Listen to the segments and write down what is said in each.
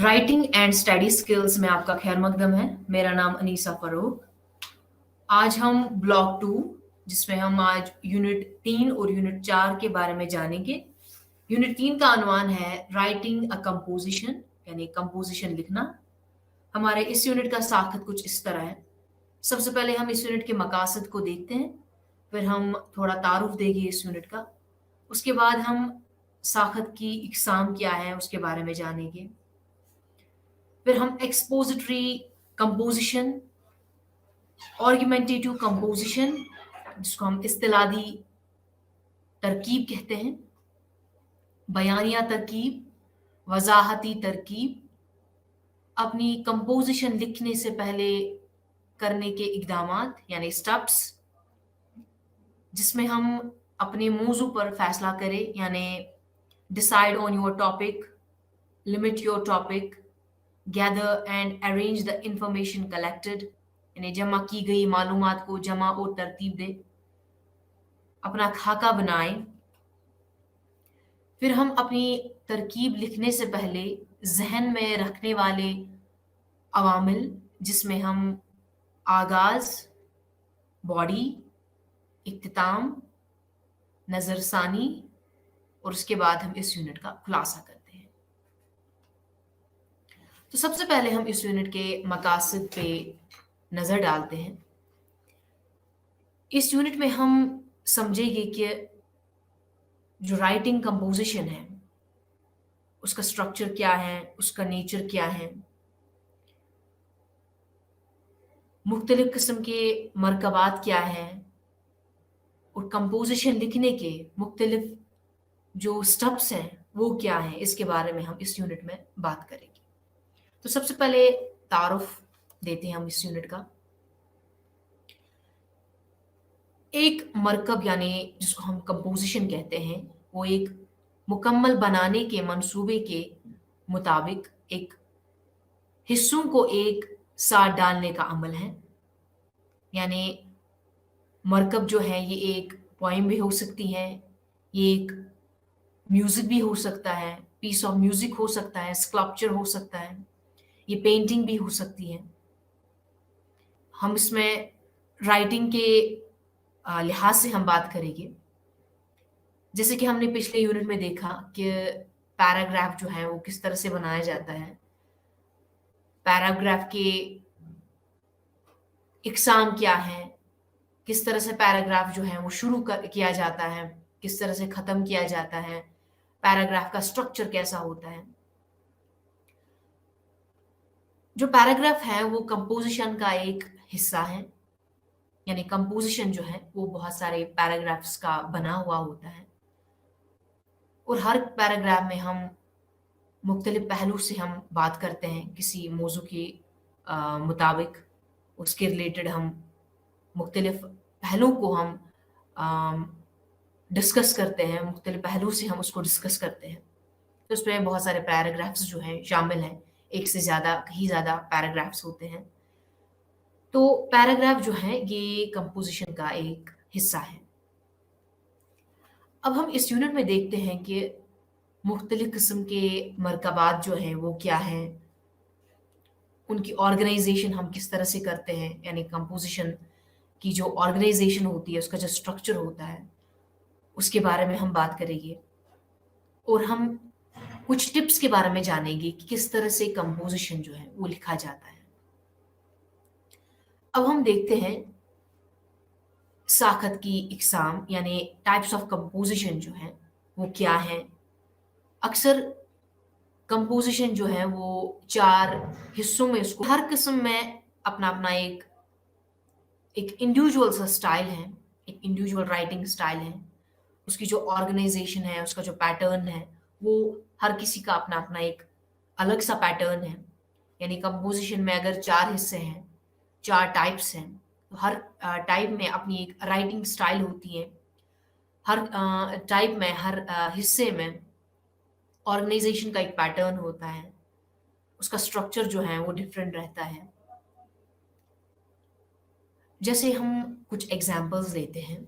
Writing and study skills में आपका खैर मकदम है। मेरा नाम अनीसा फरोग। आज हम ब्लॉक 2 जिसमें हम आज यूनिट 3 और यूनिट 4 के बारे में जानेंगे। यूनिट 3 का अनुमान है राइटिंग अ कंपोजिशन, यानी कंपोजिशन लिखना। हमारे इस यूनिट का साखत कुछ इस तरह है। सबसे पहले हम इस यूनिट के मकासद को देखते हैं, फिर हम थोड़ा तारुफ देंगे इस यूनिट का। उसके बाद हम साखत की इकसाम क्या है उसके बारे में जानेंगे। फिर हम एक्सपोजिटरी कंपोजिशन, आर्गुमेंटेटिव कंपोजिशन जिसको हम इस्तिलाही तरकीब कहते हैं, बयानिया तरकीब, वजाहती तरकीब, अपनी कंपोजिशन लिखने से पहले करने के इकदामात यानी स्टेप्स, जिसमें हम अपने मौजू पर फैसला करें यानी decide on your topic, limit your topic, gather and arrange the information collected यानी जमा की गई मालूमात को जमा और तरतीब दे, अपना खाका बनाए। फिर हम अपनी तरकीब लिखने से पहले जहन में रखने वाले अवामिल, जिसमें हम आगाज, बॉडी, इख्तिताम, नजरसानी और उसके बाद हम इस यूनिट का खुलासा करते हैं। तो सबसे पहले हम इस यूनिट के मकासद पे नजर डालते हैं। इस यूनिट में हम समझेंगे कि जो राइटिंग कंपोजिशन है उसका स्ट्रक्चर क्या है, उसका नेचर क्या है, मुख्तलिफ किस्म के मरकबात क्या हैं और कंपोजिशन लिखने के मुख्तलिफ जो स्टेप्स हैं वो क्या हैं, इसके बारे में हम इस यूनिट में बात करेंगे। तो सबसे पहले तारुफ देते हैं हम इस यूनिट का। एक मरकब यानी जिसको हम कंपोजिशन कहते हैं, वो एक मुकम्मल बनाने के मंसूबे के मुताबिक एक हिस्सों को एक साथ डालने का अमल है। यानी मरकब जो है ये एक पोइम भी हो सकती है, ये एक म्यूजिक भी हो सकता है, पीस ऑफ म्यूजिक हो सकता है, स्कल्पचर हो सकता है, ये पेंटिंग भी हो सकती है। हम इसमें राइटिंग के लिहाज से हम बात करेंगे। जैसे कि हमने पिछले यूनिट में देखा कि पैराग्राफ जो है वो किस तरह से बनाया जाता है, पैराग्राफ के इकसाम क्या है, किस तरह से पैराग्राफ जो है वो किया जाता है, किस तरह से खत्म किया जाता है, पैराग्राफ का स्ट्रक्चर कैसा होता है। जो पैराग्राफ है वो कंपोजिशन का एक हिस्सा है, यानी कंपोजिशन जो है वो बहुत सारे पैराग्राफ्स का बना हुआ होता है और हर पैराग्राफ में हम मुख्तलिफ पहलू से हम बात करते हैं किसी मौजू के मुताबिक। उसके रिलेटेड हम मुख्तलिफ पहलुओं को हम डिस्कस करते हैं, मुख्तलिफ पहलू से हम उसको डिस्कस करते हैं। तो उसमें बहुत सारे पैराग्राफ्स जो हैं शामिल हैं, एक से ज़्यादा कहीं ज़्यादा पैराग्राफ्स होते हैं। तो पैराग्राफ जो है ये कंपोजिशन का एक हिस्सा है। अब हम इस यूनिट में देखते हैं कि मुख्तलिफ किस्म के मरकबात जो हैं वो क्या हैं, उनकी ऑर्गेनाइजेशन हम किस तरह से करते हैं, यानी कंपोजिशन की जो ऑर्गेनाइजेशन होती है, उसका जो स्ट्रक्चर होता है, उसके बारे में हम बात करेंगे। और हम कुछ टिप्स के बारे में जानेंगे कि किस तरह से कंपोजिशन जो है वो लिखा जाता है। अब हम देखते हैं साखत की इकसाम यानी टाइप्स ऑफ कंपोजिशन जो है वो क्या है। अक्सर कंपोजिशन जो है वो 4 हिस्सों में, उसको हर किस्म में अपना अपना एक एक इंडिविजुअल सा स्टाइल है, एक इंडिविजुअल राइटिंग स्टाइल है। उसकी जो ऑर्गेनाइजेशन है, उसका जो पैटर्न है, वो हर किसी का अपना अपना एक अलग सा पैटर्न है। यानी कंपोजिशन में अगर 4 हिस्से हैं, 4 टाइप्स हैं, तो हर टाइप में अपनी एक राइटिंग स्टाइल होती है। हर टाइप में, हर हिस्से में ऑर्गेनाइजेशन का एक पैटर्न होता है, उसका स्ट्रक्चर जो है वो डिफरेंट रहता है। जैसे हम कुछ एग्जाम्पल्स लेते हैं,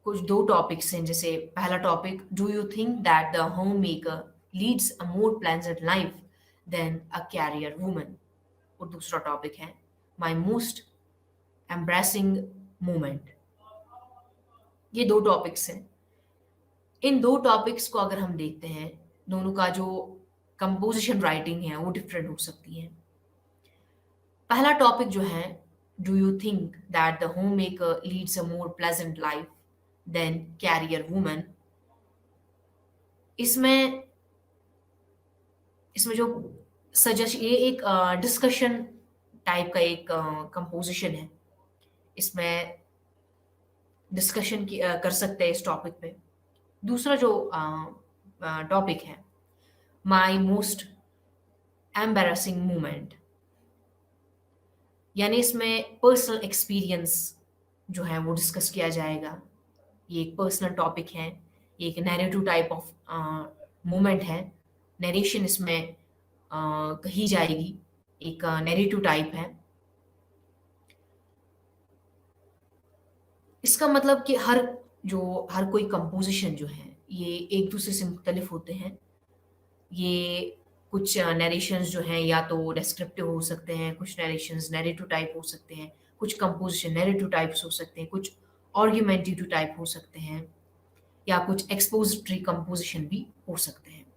कुछ 2 टॉपिक्स हैं। जैसे पहला topic, do you think that the home maker leads a more pleasant life than a career woman. और दूसरा टॉपिक है माई मोस्ट एम्ब्रेसिंग मोमेंट। ये दो टॉपिक्स हैं। इन दो टॉपिक्स को अगर हम देखते हैं, दोनों का जो कंपोजिशन राइटिंग है वो डिफरेंट हो सकती है। पहला टॉपिक जो है, do you think that the home maker leads a more pleasant life than career woman. इसमें इसमें जो सजेशन, ये एक डिस्कशन टाइप का एक कंपोजिशन है। इसमें डिस्कशन कर सकते हैं इस टॉपिक पे। दूसरा जो टॉपिक है, माई मोस्ट एम्बेरसिंग मोमेंट, यानी इसमें पर्सनल एक्सपीरियंस जो है वो डिस्कस किया जाएगा। ये एक पर्सनल टॉपिक है, ये एक नैरेटिव टाइप ऑफ मोमेंट है। नरेशन इसमें कही जाएगी, एक नैरेटिव टाइप है। इसका मतलब कि हर कोई कंपोजिशन जो है ये एक दूसरे से मुख्तलिफ होते हैं। ये कुछ नरेशंस जो हैं या तो डेस्क्रिप्टिव हो सकते हैं, कुछ नरेशंस नैरेटिव टाइप हो सकते हैं, कुछ कंपोजिशन नैरेटिव टाइप्स हो सकते हैं, कुछ आर्ग्यूमेंटेटिव टाइप हो सकते हैं, या कुछ एक्सपोजिटरी कंपोजिशन भी हो सकते हैं।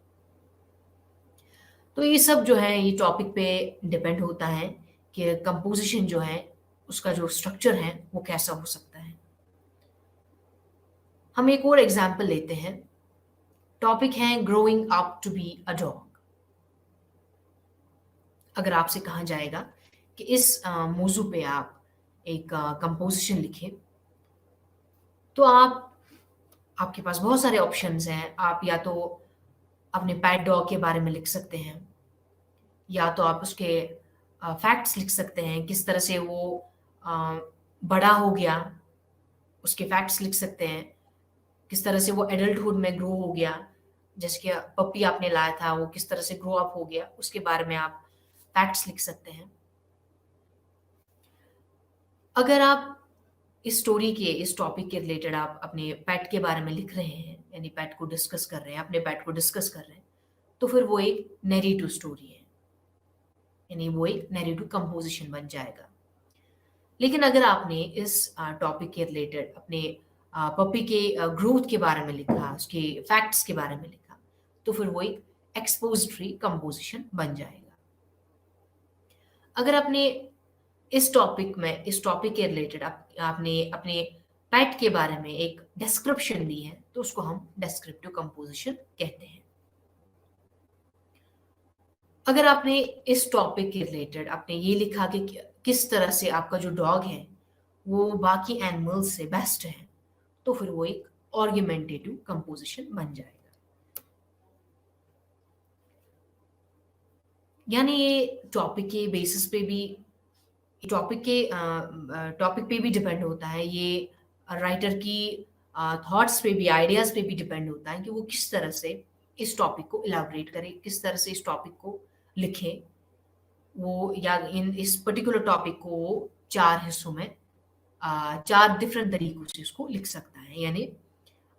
तो ये सब जो है ये टॉपिक पे डिपेंड होता है कि कंपोजिशन जो है उसका जो स्ट्रक्चर है वो कैसा हो सकता है। हम एक और एग्जाम्पल लेते हैं। टॉपिक है growing up to be a dog. अगर आपसे कहा जाएगा कि इस मौजू पे आप एक कंपोजिशन लिखें, तो आपके पास बहुत सारे ऑप्शंस हैं। आप या तो अपने पेट डॉग के बारे में लिख सकते हैं, या तो आप उसके फैक्ट्स लिख सकते हैं, किस तरह से वो अ, बड़ा हो गया, उसके फैक्ट्स लिख सकते हैं, किस तरह से वो एडल्टहुड में ग्रो हो गया, जैसे कि पपी आपने लाया था वो किस तरह से ग्रो अप हो गया, उसके बारे में आप फैक्ट्स लिख सकते हैं। अगर आप इस टॉपिक के रिलेटेड आप अपने पेट के बारे में लिख रहे हैं, यानी पेट को डिस्कस कर रहे हैं, अपने पेट को डिस्कस कर रहे हैं, तो फिर वो एक नैरेटिव स्टोरी है, यानी वो एक नैरेटिव कंपोजिशन बन जाएगा। लेकिन अगर आपने इस टॉपिक के रिलेटेड अपने पपी के ग्रोथ के बारे में लिखा, उसके फैक्ट्स के बारे में लिखा, तो फिर वो एक एक्सपोजिटरी कंपोजिशन बन जाएगा। अगर आपने इस टॉपिक के रिलेटेड आपने अपने पेट के बारे में एक डिस्क्रिप्शन दी है, तो उसको हम डिस्क्रिप्टिव कंपोजिशन कहते हैं। अगर आपने इस टॉपिक के रिलेटेड आपने ये लिखा कि किस तरह से आपका जो डॉग है वो बाकी एनिमल्स से बेस्ट है, तो फिर वो एक आर्ग्यूमेंटेटिव कंपोजिशन बन जाएगा। यानी ये टॉपिक पे भी डिपेंड होता है। ये राइटर की थॉट्स पे भी, आइडियाज पे भी डिपेंड होता है कि वो किस तरह से इस टॉपिक को इलाबोरेट करे, किस तरह से इस टॉपिक को लिखे। वो या इन इस पर्टिकुलर टॉपिक को वो चार हिस्सों में चार डिफरेंट तरीकों से इसको लिख सकता है। यानी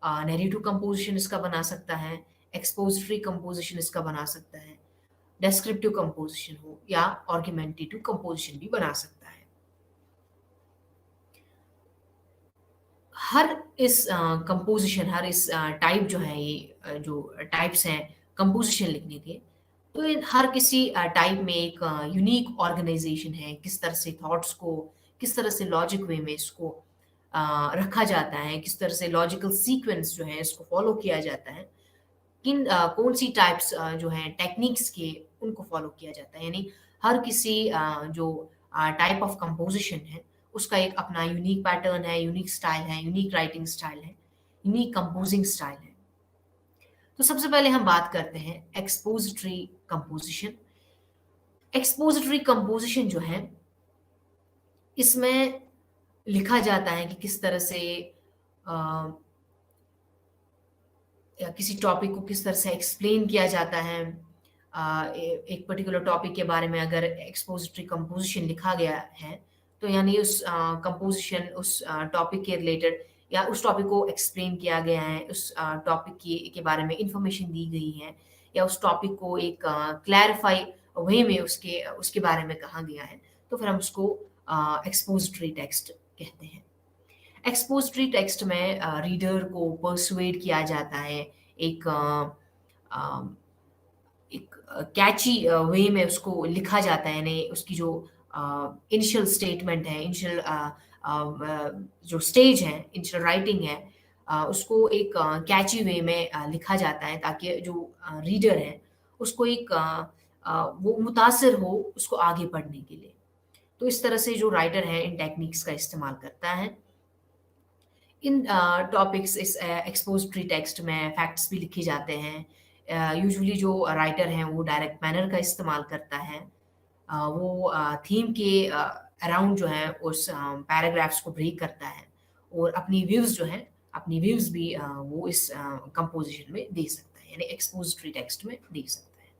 नैरेटिव कंपोजिशन इसका बना सकता है, एक्सपोजिटरी कंपोजिशन इसका बना सकता है, डेस्क्रिप्टिव कंपोजिशन हो या आर्गुमेंटेटिव कंपोजिशन भी बना सकता है। हर इस टाइप जो है, ये जो टाइप्स हैं कंपोजिशन लिखने के, तो इन हर किसी टाइप में एक यूनिक ऑर्गेनाइजेशन है। किस तरह से थॉट्स को किस तरह से लॉजिक वे में इसको रखा जाता है, किस तरह से लॉजिकल सीक्वेंस जो है इसको फॉलो किया जाता है, कौन सी टाइप्स जो हैं टेक्निक्स के उनको फॉलो किया जाता है। यानी हर किसी जो टाइप ऑफ कंपोजिशन है उसका एक अपना यूनिक पैटर्न है, यूनिक स्टाइल है, यूनिक राइटिंग स्टाइल है, यूनिक कंपोजिंग स्टाइल है। तो सबसे पहले हम बात करते हैं एक्सपोजिटरी कंपोजिशन। एक्सपोजिटरी कंपोजिशन जो है इसमें लिखा जाता है कि किस तरह से अ, या किसी टॉपिक को किस तरह से एक्सप्लेन किया जाता है। एक पर्टिकुलर टॉपिक के बारे में अगर एक्सपोजिटरी कंपोजिशन लिखा गया है, तो यानी उस कंपोजिशन उस टॉपिक के रिलेटेड या उस टॉपिक को एक्सप्लेन किया गया है, उस टॉपिक के बारे में इंफॉर्मेशन दी गई है, या उस टॉपिक को एक क्लैरिफाई वे में उसके उसके बारे में कहा गया है, तो फिर हम उसको एक्सपोजिटरी टेक्स्ट कहते हैं। एक्सपोजिटरी टेक्स्ट में रीडर को पर्सुएड किया जाता है, एक अ, एक कैची वे में उसको लिखा जाता है, यानी उसकी जो इनिशियल स्टेटमेंट है, इनिशियल जो स्टेज है, इनिशियल राइटिंग है, उसको एक कैची वे में लिखा जाता है ताकि जो रीडर है उसको एक वो मुतासिर हो उसको आगे पढ़ने के लिए। तो इस तरह से जो राइटर है इन टेक्निक्स का इस्तेमाल करता है। इन टॉपिक्स इस एक्सपोजिटरी टेक्स्ट में फैक्ट्स भी लिखे जाते हैं। यूजुअली जो राइटर हैं वो डायरेक्ट मैनर का इस्तेमाल करता है। वो थीम के अराउंड जो है उस पैराग्राफ्स को ब्रेक करता है और अपनी व्यूज़ जो हैं, अपनी व्यूज़ भी वो इस कंपोज़िशन में दे सकता है, यानी एक्सपोजिटरी टेक्स्ट में दे सकता है।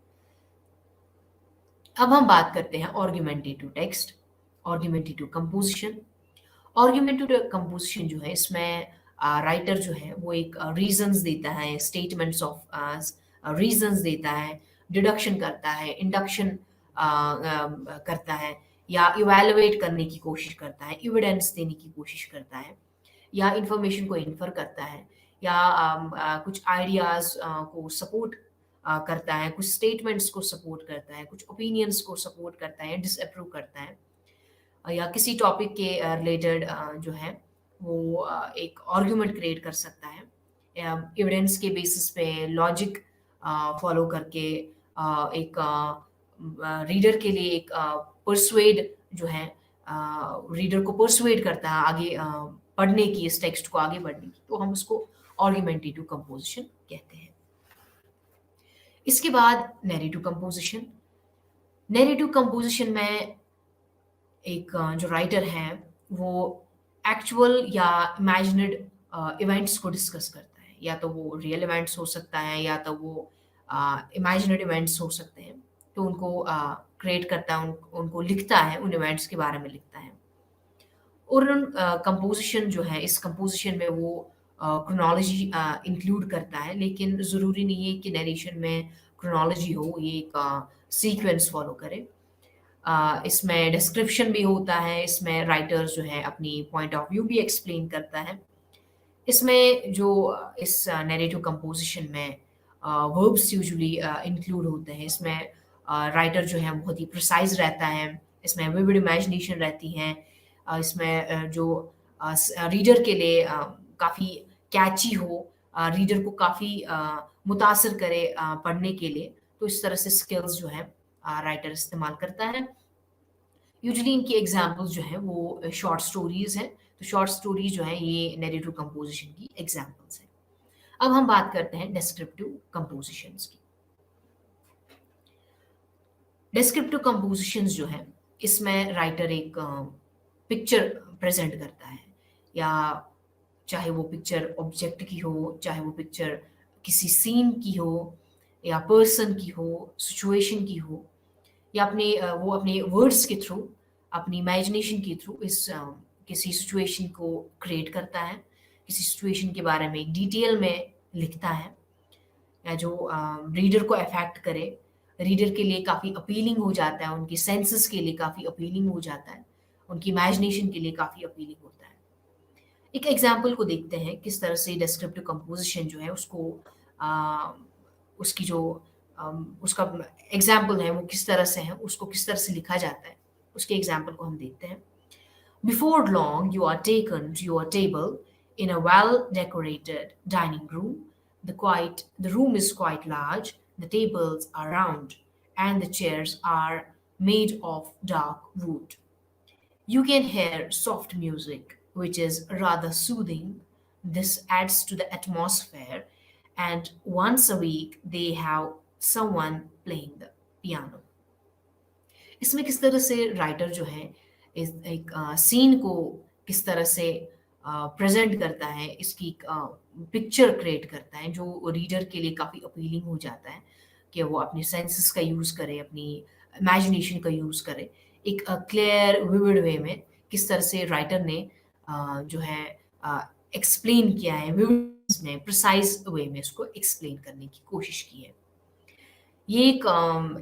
अब हम बात करते हैं argumentative text, argumentative composition. Argumentative composition जो है इसमें राइटर जो है वो एक रीजंस देता है, स्टेटमेंट्स ऑफ रीजंस देता है, डिडक्शन करता है, इंडक्शन करता है, या इवैल्यूएट करने की कोशिश करता है, एविडेंस देने की कोशिश करता है, या इंफॉर्मेशन को इन्फर करता है, या कुछ आइडियाज को सपोर्ट करता है, कुछ स्टेटमेंट्स को सपोर्ट करता है, कुछ ओपिनियंस को सपोर्ट करता है, डिसअप्रूव करता है, या किसी टॉपिक के रिलेटेड जो है वो एक आर्गुमेंट क्रिएट कर सकता है, एविडेंस के बेसिस पे लॉजिक फॉलो करके एक रीडर के लिए एक परसुएड जो है रीडर को परसुएड करता है आगे पढ़ने की, इस टेक्स्ट को आगे बढ़ने की, तो हम उसको आर्गुमेंटेटिव कंपोजिशन कहते हैं। इसके बाद नैरेटिव कंपोजिशन। नैरेटिव कंपोजिशन में एक जो राइटर है वो एक्चुअल या इमेजिनेड इवेंट्स को डिस्कस करता है, या तो वो रियल इवेंट्स हो सकता है या तो वो इमेजिनेड इवेंट्स हो सकते हैं, तो उनको क्रिएट करता है, उनको लिखता है, उन इवेंट्स के बारे में लिखता है। और उन कंपोजिशन जो है इस कंपोजिशन में वो क्रोनोलॉजी इंक्लूड करता है, लेकिन ज़रूरी नहीं है कि नरेशन में क्रोनोलॉजी हो, ये एक सीक्वेंस फॉलो करे। इसमें डिस्क्रिप्शन भी होता है, इसमें राइटर जो है अपनी पॉइंट ऑफ व्यू भी एक्सप्लेन करता है। इसमें जो इस नैरेटिव कंपोजिशन में वर्ब्स यूजुअली इंक्लूड होते हैं। इसमें राइटर जो है बहुत ही प्रिसाइज रहता है, इसमें विविड इमेजिनेशन रहती है, इसमें जो रीडर के लिए काफ़ी कैची हो, रीडर को काफ़ी मुतासर करे पढ़ने के लिए, तो इस तरह से स्किल्स जो है राइटर इस्तेमाल करता है। यूजुअली इनकी एग्जांपल्स जो हैं वो शॉर्ट स्टोरीज हैं, तो शॉर्ट स्टोरीज जो है ये नैरेटिव कंपोजिशन की एग्जांपल्स हैं। अब हम बात करते हैं डिस्क्रिप्टिव कंपोजिशंस की। डिस्क्रिप्टिव कंपोजिशंस जो है इसमें राइटर एक पिक्चर प्रेजेंट करता है, या चाहे वो पिक्चर ऑब्जेक्ट की हो, चाहे वो पिक्चर किसी सीन की हो, या पर्सन की हो, सिचुएशन की हो, या वो अपने वर्ड्स के थ्रू, अपनी इमेजिनेशन के थ्रू इस किसी सिचुएशन को क्रिएट करता है, किसी सिचुएशन के बारे में एक डिटेल में लिखता है, या जो रीडर को अफेक्ट करे, रीडर के लिए काफ़ी अपीलिंग हो जाता है, उनकी सेंसेस के लिए काफ़ी अपीलिंग हो जाता है, उनकी इमेजिनेशन के लिए काफ़ी अपीलिंग होता है। एक एग्जाम्पल को देखते हैं किस तरह से डिस्क्रिप्टिव कंपोजिशन जो है उसको अ, उसकी जो उसका एग्जाम्पल है वो किस तरह से है, उसको किस तरह से लिखा जाता है, उसके एग्जाम्पल को हम देखते हैं। Before long, you are taken to your table in a well-decorated dining room. The room is quite large, the tables are round, and the chairs are made of dark wood. You can hear soft music, which is rather soothing. This adds to the atmosphere, and once a week they have someone playing the piano. इसमें किस तरह से writer जो है इस एक scene को किस तरह से प्रेजेंट करता है, इसकी पिक्चर क्रिएट करता है जो रीडर के लिए काफ़ी अपीलिंग हो जाता है कि वो अपने सेंसेस का यूज़ करे, अपनी इमेजिनेशन का यूज़ करे, एक क्लियर विविड वे में किस तरह से राइटर ने जो है एक्सप्लेन किया है, विविड में प्रिसाइज वे में इसको एक्सप्लेन करने की कोशिश की है। ये एक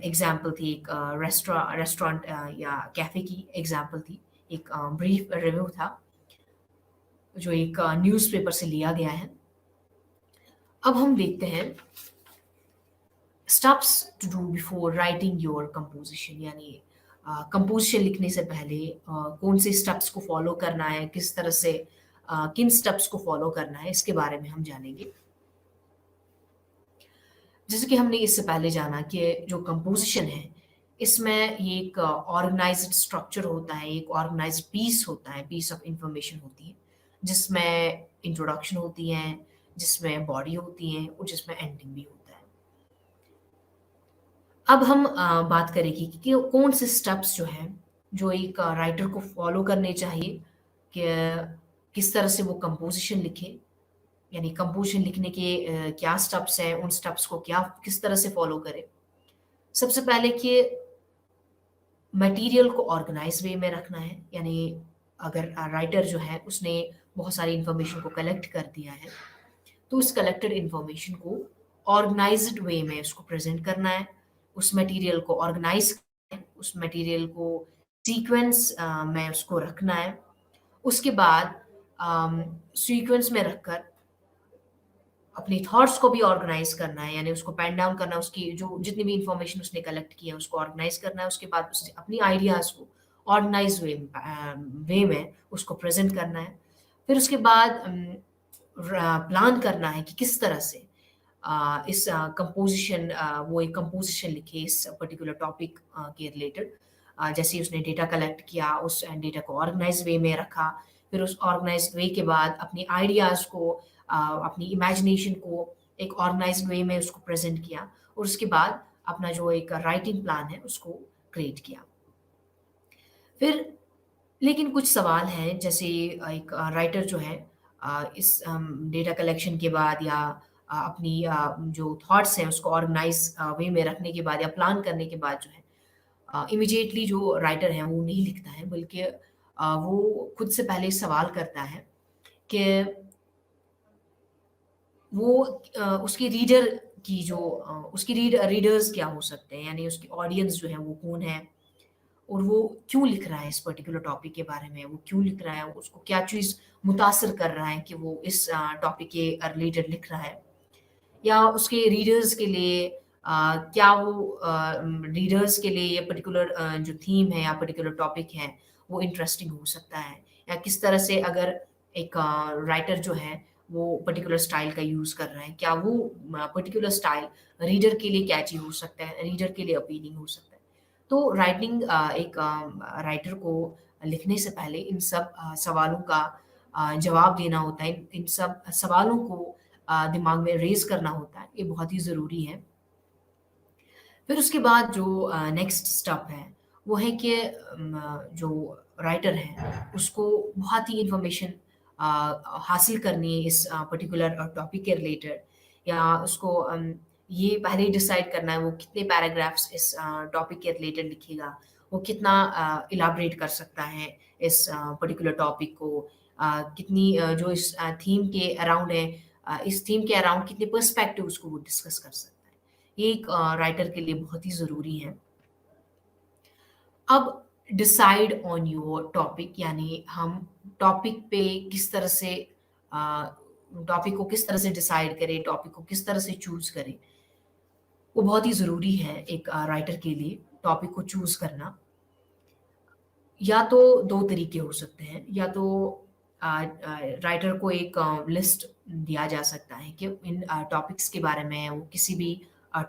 एग्ज़ाम्पल थी, एक रेस्टोरेंट या कैफ़े की एग्ज़ाम्पल थी। एक ब्रीफ रिव्यू था, जो एक न्यूज़पेपर से लिया गया है। अब हम देखते हैं steps to do before writing your composition, यानी कंपोज़िशन लिखने से पहले कौन से स्टेप्स को फ़ॉलो करना है, किस तरह से किन स्टेप्स को फ़ॉलो करना है, इसके बारे में हम जानेंगे। जैसे कि हमने इससे पहले जाना कि जो कंपोज़िशन है, इसमें ये एक ऑर्गेनाइज़्ड स्ट्रक्चर होता है, एक ऑर्गेनाइज़्ड पीस होता है, पीस ऑफ इन्फॉर्मेशन होती है, जिसमें इंट्रोडक्शन होती है, जिसमें बॉडी होती है और जिसमें एंडिंग भी होता है। अब हम बात करेंगे कि कौन से स्टेप्स जो हैं, जो एक राइटर को फ़ॉलो करने चाहिए कि किस तरह से वो कंपोज़िशन लिखे, यानी कंपोज़िशन लिखने के क्या स्टेप्स हैं, उन स्टेप्स को क्या किस तरह से फ़ॉलो करें। सबसे पहले कि मटेरियल को ऑर्गेनाइज़ वे में रखना है, यानी अगर राइटर जो है उसने बहुत सारी इन्फॉर्मेशन को कलेक्ट कर दिया है, तो उस कलेक्टेड इन्फॉर्मेशन को ऑर्गेनाइज्ड वे में उसको प्रेज़ेंट करना है। उस मटेरियल को ऑर्गेनाइज़ करना है, उस मटेरियल को सीक्वेंस में उसको रखना है। उसके बाद सीक्वेंस में रखकर अपनी थॉट्स को भी ऑर्गेनाइज़ करना है, यानी उसको पेन डाउन करना है, उसकी जो जितनी भी इन्फॉर्मेशन उसने कलेक्ट की है, उसको ऑर्गेनाइज़ करना है। उसके बाद उसे अपनी आइडियाज़ को ऑर्गेनाइज़ वे में उसको प्रेज़ेंट करना है। फिर उसके बाद प्लान करना है कि किस तरह से इस कंपोज़िशन वो एक कंपोज़िशन लिखे इस पर्टिकुलर टॉपिक के रिलेटेड। जैसे ही उसने डेटा कलेक्ट किया, उस डेटा को ऑर्गेनाइज़ वे में रखा, फिर उस ऑर्गेनाइज़्ड वे के बाद अपनी आइडियाज़ को अपनी इमेजिनेशन को एक ऑर्गेनाइज़्ड वे में उसको प्रेज़ेंट किया और उसके बाद अपना जो एक राइटिंग प्लान है, उसको क्रिएट किया। फिर लेकिन कुछ सवाल हैं, जैसे एक राइटर जो है इस डेटा कलेक्शन के बाद या अपनी जो थॉट्स हैं उसको ऑर्गेनाइज वे में रखने के बाद या प्लान करने के बाद जो है इमीडिएटली जो राइटर है वो नहीं लिखता है, बल्कि वो खुद से पहले सवाल करता है कि वो उसकी रीडर की जो उसकी रीडर्स क्या हो सकते हैं, यानी उसकी ऑडियंस जो है वो कौन है और वो क्यों लिख रहा है इस पर्टिकुलर टॉपिक के बारे में, वो क्यों लिख रहा है, उसको क्या चीज़ मुतासिर कर रहा है कि वो इस टॉपिक के रिलेटेड लिख रहा है, या उसके रीडर्स के लिए क्या वो रीडर्स के लिए ये पर्टिकुलर जो थीम है या पर्टिकुलर टॉपिक है वो इंटरेस्टिंग हो सकता है, या किस तरह से अगर एक राइटर जो है वो पर्टिकुलर स्टाइल का यूज़ कर रहा है, क्या वो पर्टिकुलर स्टाइल रीडर के लिए कैची हो सकता है, रीडर के लिए अपीलिंग हो सकता है। तो राइटिंग एक राइटर को लिखने से पहले इन सब सवालों का जवाब देना होता है। इन सब सवालों को दिमाग में रेज़ करना होता है, ये बहुत ही ज़रूरी है। फिर उसके बाद जो नेक्स्ट स्टेप है, वो है कि जो राइटर है, उसको बहुत ही इन्फॉर्मेशन हासिल करनी है इस पर्टिकुलर टॉपिक के रिलेटेड, या उसको ये पहले ही डिसाइड करना है वो कितने पैराग्राफ्स इस टॉपिक के रिलेटेड लिखेगा, वो कितना इलैबोरेट कर सकता है इस पर्टिकुलर टॉपिक को, कितनी जो इस थीम के अराउंड है, इस थीम के अराउंड कितने पर्सपेक्टिव्स को वो डिस्कस कर सकता है। ये एक राइटर के लिए बहुत ही ज़रूरी है। अब डिसाइड ऑन योर टॉपिक, यानी हम टॉपिक पे किस तरह से टॉपिक को किस तरह से डिसाइड करें, टॉपिक को किस तरह से चूज़ करें, वो बहुत ही ज़रूरी है एक राइटर के लिए टॉपिक को चूज़ करना। या तो 2 तरीके हो सकते हैं, या तो राइटर को एक लिस्ट दिया जा सकता है कि इन टॉपिक्स के बारे में वो किसी भी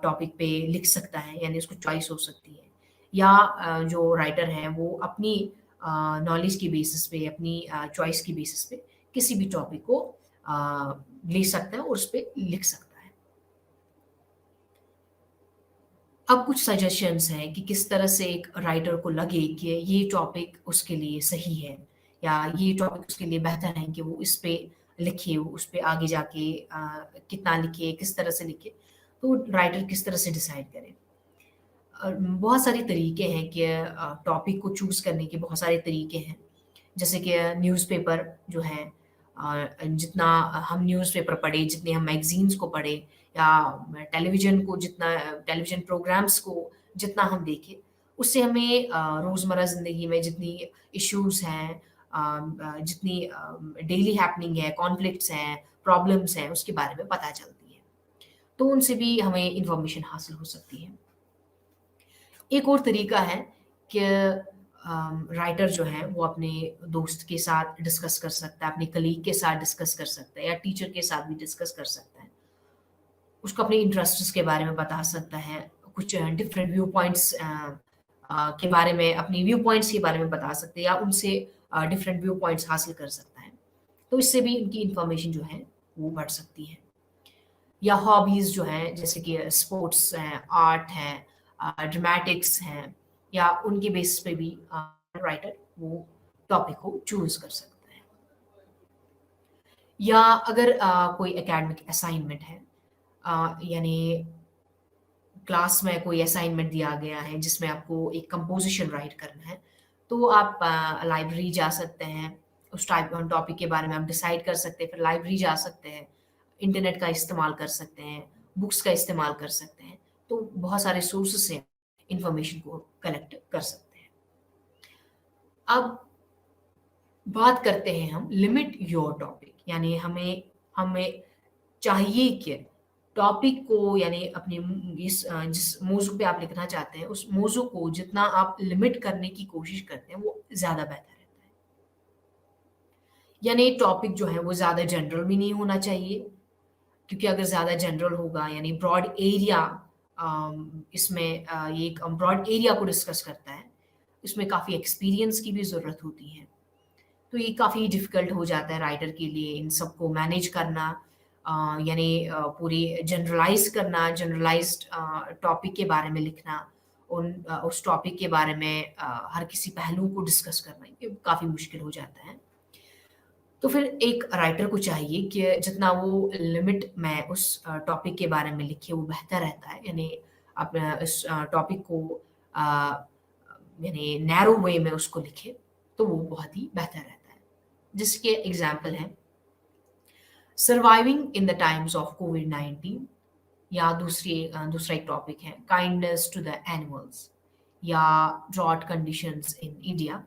टॉपिक पे लिख सकता है, यानी उसको चॉइस हो सकती है। या जो राइटर है वो अपनी नॉलेज की बेसिस पे, अपनी चॉइस की बेसिस पे किसी भी टॉपिक को ले सकता है और उस पे लिख सकता है। अब कुछ सजेशंस हैं कि किस तरह से एक राइटर को लगे कि ये टॉपिक उसके लिए सही है, या ये टॉपिक उसके लिए बेहतर है कि वो इस पे लिखे, वो उस पे आगे जाके कितना लिखे, किस तरह से लिखे, तो राइटर किस तरह से डिसाइड करे। बहुत सारे तरीके हैं कि टॉपिक को चूज़ करने के बहुत सारे तरीके हैं। जैसे कि न्यूज़पेपर जो है, जितना हम न्यूज़पेपर पढ़े, जितने हम मैगज़ीन्स को पढ़े या टेलीविज़न को जितना टेलीविज़न प्रोग्राम्स को जितना हम देखें, उससे हमें रोज़मर्रा ज़िंदगी में जितनी इश्यूज़ हैं, जितनी डेली हैपनिंग है, कॉन्फ्लिक्ट्स हैं, प्रॉब्लम्स हैं, उसके बारे में पता चलती है। तो उनसे भी हमें इन्फॉर्मेशन हासिल हो सकती है। एक और तरीका है कि राइटर जो है वो अपने दोस्त के साथ डिस्कस कर सकता है, अपने कलीग के साथ डिस्कस कर सकता है या टीचर के साथ भी डिस्कस कर सकता है। उसको अपने इंटरेस्ट्स के बारे में बता सकता है, कुछ डिफरेंट व्यू पॉइंट्स के बारे में अपनी व्यू पॉइंट्स के बारे में बता सकते हैं या उनसे डिफरेंट व्यू पॉइंट्स हासिल कर सकता है। तो इससे भी उनकी इन्फॉर्मेशन जो है वो बढ़ सकती है। या हॉबीज़ जो हैं जैसे कि स्पोर्ट्स हैं, आर्ट हैं, ड्रामेटिक्स हैं या उनके बेसिस पे भी राइटर वो टॉपिक को चूज़ कर सकता है। या अगर कोई एकेडमिक असाइनमेंट है, यानी क्लास में कोई असाइनमेंट दिया गया है जिसमें आपको एक कंपोज़िशन राइट करना है, तो आप लाइब्रेरी जा सकते हैं, उस टॉपिक के बारे में आप डिसाइड कर सकते हैं, फिर लाइब्रेरी जा सकते हैं, इंटरनेट का इस्तेमाल कर सकते हैं, बुक्स का इस्तेमाल कर सकते हैं। तो बहुत सारे सोर्सेज़ से इन्फॉर्मेशन को कलेक्ट कर सकते हैं। अब बात करते हैं हम लिमिट योर टॉपिक, यानी हमें हमें चाहिए कि टॉपिक को यानी अपने जिस मौज़ू पे आप लिखना चाहते हैं, उस मौज़ू को जितना आप लिमिट करने की कोशिश करते हैं, वो ज़्यादा बेहतर रहता है। यानी टॉपिक जो है वो ज़्यादा जनरल भी नहीं होना चाहिए, क्योंकि अगर ज़्यादा जनरल होगा यानी ब्रॉड एरिया इसमें ये एक ब्रॉड एरिया को डिस्कस करता है, इसमें काफ़ी एक्सपीरियंस की भी ज़रूरत होती है। तो ये काफ़ी डिफ़िकल्ट हो जाता है राइटर के लिए इन सबको मैनेज करना, यानी पूरी जनरलाइज़ करना, जनरलाइज़्ड टॉपिक के बारे में लिखना, उस टॉपिक के बारे में हर किसी पहलू को डिस्कस करना, ये काफ़ी मुश्किल हो जाता है। तो फिर एक राइटर को चाहिए कि जितना वो लिमिट में उस टॉपिक के बारे में लिखे वो बेहतर रहता है, यानी अपना इस टॉपिक को अ, यानी नैरो वे में उसको लिखे, तो वो बहुत ही बेहतर रहता है। जिसके एग्ज़ाम्पल हैं surviving in the times of कोविड-19 या दूसरा एक टॉपिक है काइंडनेस टू द एनिमल्स या ड्रॉट कंडीशंस इन इंडिया।